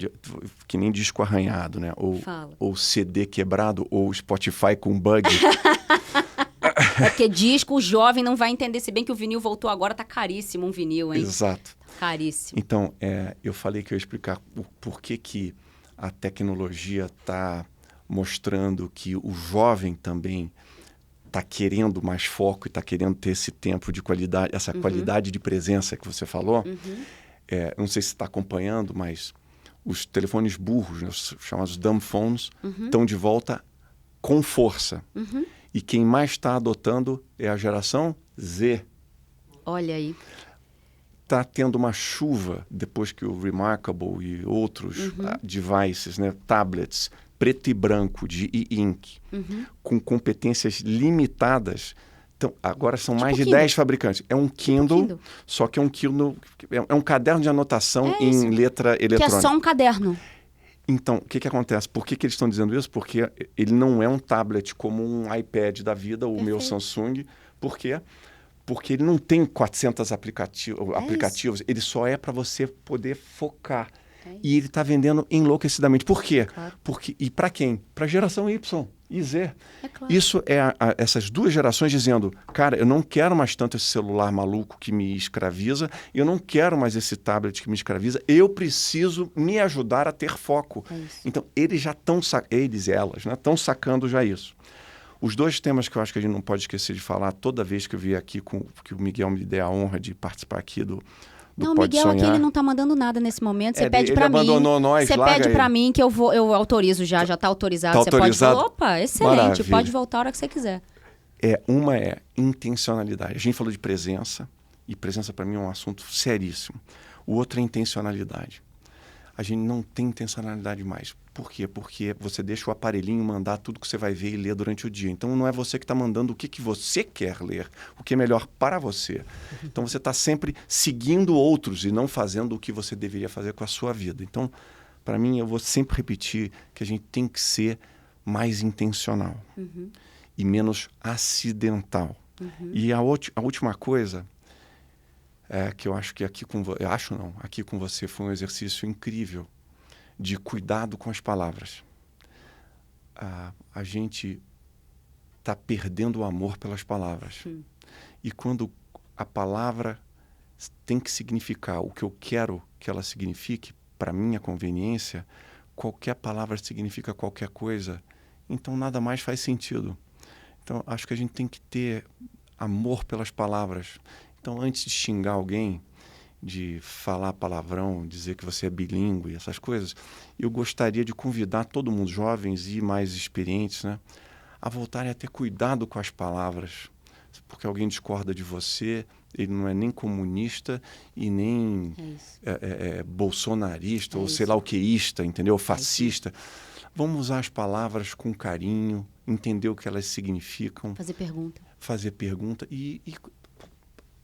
que nem disco arranhado, né? Ou CD quebrado, ou Spotify com bug. É porque disco, o jovem não vai entender, se bem que o vinil voltou agora, tá caríssimo um vinil, hein? Exato. Caríssimo. Então, eu falei que eu ia explicar por que a tecnologia está mostrando que o jovem também está querendo mais foco e está querendo ter esse tempo de qualidade, essa qualidade de presença que você falou. Não sei se está acompanhando, mas os telefones burros, né, os chamados dumb phones, estão de volta com força. E quem mais está adotando é a geração Z. Olha aí. Está tendo uma chuva depois que o Remarkable e outros devices, né, tablets, preto e branco, de e-ink, com competências limitadas. Então, agora são mais de 10 fabricantes. É um Kindle, só que é um Kindle, é um caderno de anotação em letra eletrônica. Que é só um caderno. Então, o que acontece? Por que eles estão dizendo isso? Porque ele não é um tablet como um iPad da vida, o meu Samsung. Por quê? Porque ele não tem 400 aplicativos. Ele só é para você poder focar. E ele está vendendo enlouquecidamente. Por quê? Claro. E para quem? Para a geração Y e Z. Claro. Isso é essas duas gerações dizendo, cara, eu não quero mais tanto esse celular maluco que me escraviza, eu não quero mais esse tablet que me escraviza, eu preciso me ajudar a ter foco. Então, eles já estão, eles e elas, né, estão sacando já isso. Os dois temas que eu acho que a gente não pode esquecer de falar toda vez que eu vier aqui, que o Miguel me dê a honra de participar aqui do Não, o Pode Miguel Sonhar. aqui ele não tá mandando nada nesse momento. Você pede ele pra mim. abandonou nós, Você larga pede pra ele. mim que eu autorizo já tá autorizado. Tá Você autorizado? pode. Opa, excelente. Maravilha. Pode voltar a hora que você quiser. Uma é intencionalidade. A gente falou de presença, e presença para mim é um assunto seríssimo. O outro é intencionalidade. A gente não tem intencionalidade mais. Por quê? Porque você deixa o aparelhinho mandar tudo que você vai ver e ler durante o dia. Então, não é você que está mandando o que você quer ler, o que é melhor para você. Então, você está sempre seguindo outros e não fazendo o que você deveria fazer com a sua vida. Então, para mim, eu vou sempre repetir que a gente tem que ser mais intencional e menos acidental. E a última coisa que eu acho que aqui com você foi um exercício incrível de cuidado com as palavras. A gente está perdendo o amor pelas palavras. E quando a palavra tem que significar o que eu quero que ela signifique, para minha conveniência, qualquer palavra significa qualquer coisa, então nada mais faz sentido. Então, acho que a gente tem que ter amor pelas palavras. Então, antes de xingar alguém, de falar palavrão, dizer que você é bilíngue, essas coisas, eu gostaria de convidar todo mundo, jovens e mais experientes, né, a voltarem a ter cuidado com as palavras. Porque alguém discorda de você, ele não é nem comunista e nem bolsonarista ou sei lá o queísta, entendeu? Fascista. Vamos usar as palavras com carinho, entender o que elas significam. Fazer pergunta. E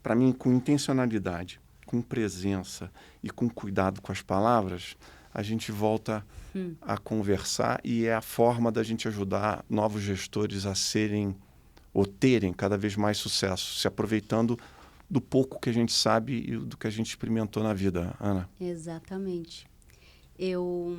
para mim, com intencionalidade, com presença e com cuidado com as palavras, a gente volta a conversar e é a forma da gente ajudar novos gestores a serem ou terem cada vez mais sucesso, se aproveitando do pouco que a gente sabe e do que a gente experimentou na vida, Ana. Exatamente. Eu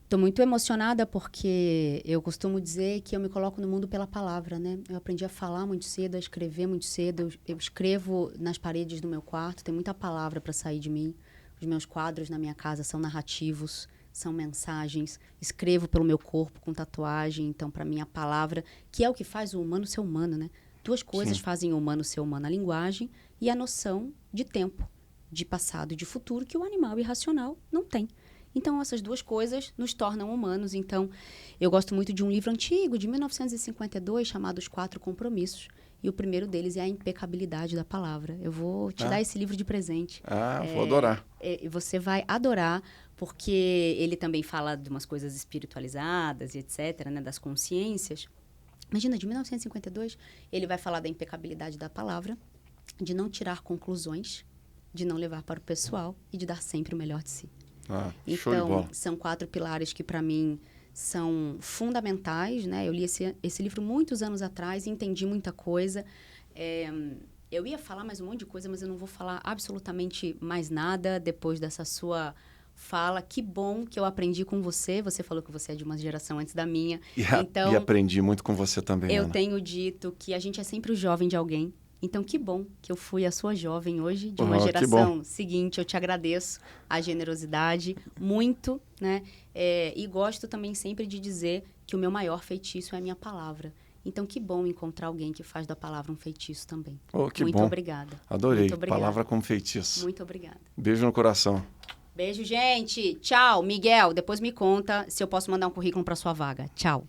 estou muito emocionada porque eu costumo dizer que eu me coloco no mundo pela palavra, né? Eu aprendi a falar muito cedo, a escrever muito cedo. Eu escrevo nas paredes do meu quarto, tem muita palavra para sair de mim. Os meus quadros na minha casa são narrativos, são mensagens. Escrevo pelo meu corpo com tatuagem. Então, para mim, a palavra, que é o que faz o humano ser humano, né? Duas coisas fazem o humano ser humano: a linguagem e a noção de tempo, de passado e de futuro, que o animal irracional não tem. Então, essas duas coisas nos tornam humanos. Então, eu gosto muito de um livro antigo, de 1952, chamado Os Quatro Compromissos. E o primeiro deles é a impecabilidade da palavra. Eu vou te dar esse livro de presente. Vou adorar. Você vai adorar, porque ele também fala de umas coisas espiritualizadas e etc., né, das consciências. Imagina, de 1952, ele vai falar da impecabilidade da palavra, de não tirar conclusões, de não levar para o pessoal e de dar sempre o melhor de si. Show de bola. Então, são 4 pilares que, para mim, são fundamentais, né? Eu li esse livro muitos anos atrás e entendi muita coisa. Eu ia falar mais um monte de coisa, mas eu não vou falar absolutamente mais nada depois dessa sua fala. Que bom que eu aprendi com você. Você falou que você é de uma geração antes da minha. E aprendi muito com você também, Eu Ana. tenho dito que a gente é sempre o jovem de alguém. Então, que bom que eu fui a sua jovem hoje, de uma geração seguinte. Eu te agradeço a generosidade, muito, né? E gosto também sempre de dizer que o meu maior feitiço é a minha palavra. Então, que bom encontrar alguém que faz da palavra um feitiço também. Que muito bom. obrigada. Adorei. Muito obrigada. Palavra como feitiço. Muito obrigada. Beijo no coração. Beijo, gente. Tchau. Miguel, depois me conta se eu posso mandar um currículo para sua vaga. Tchau.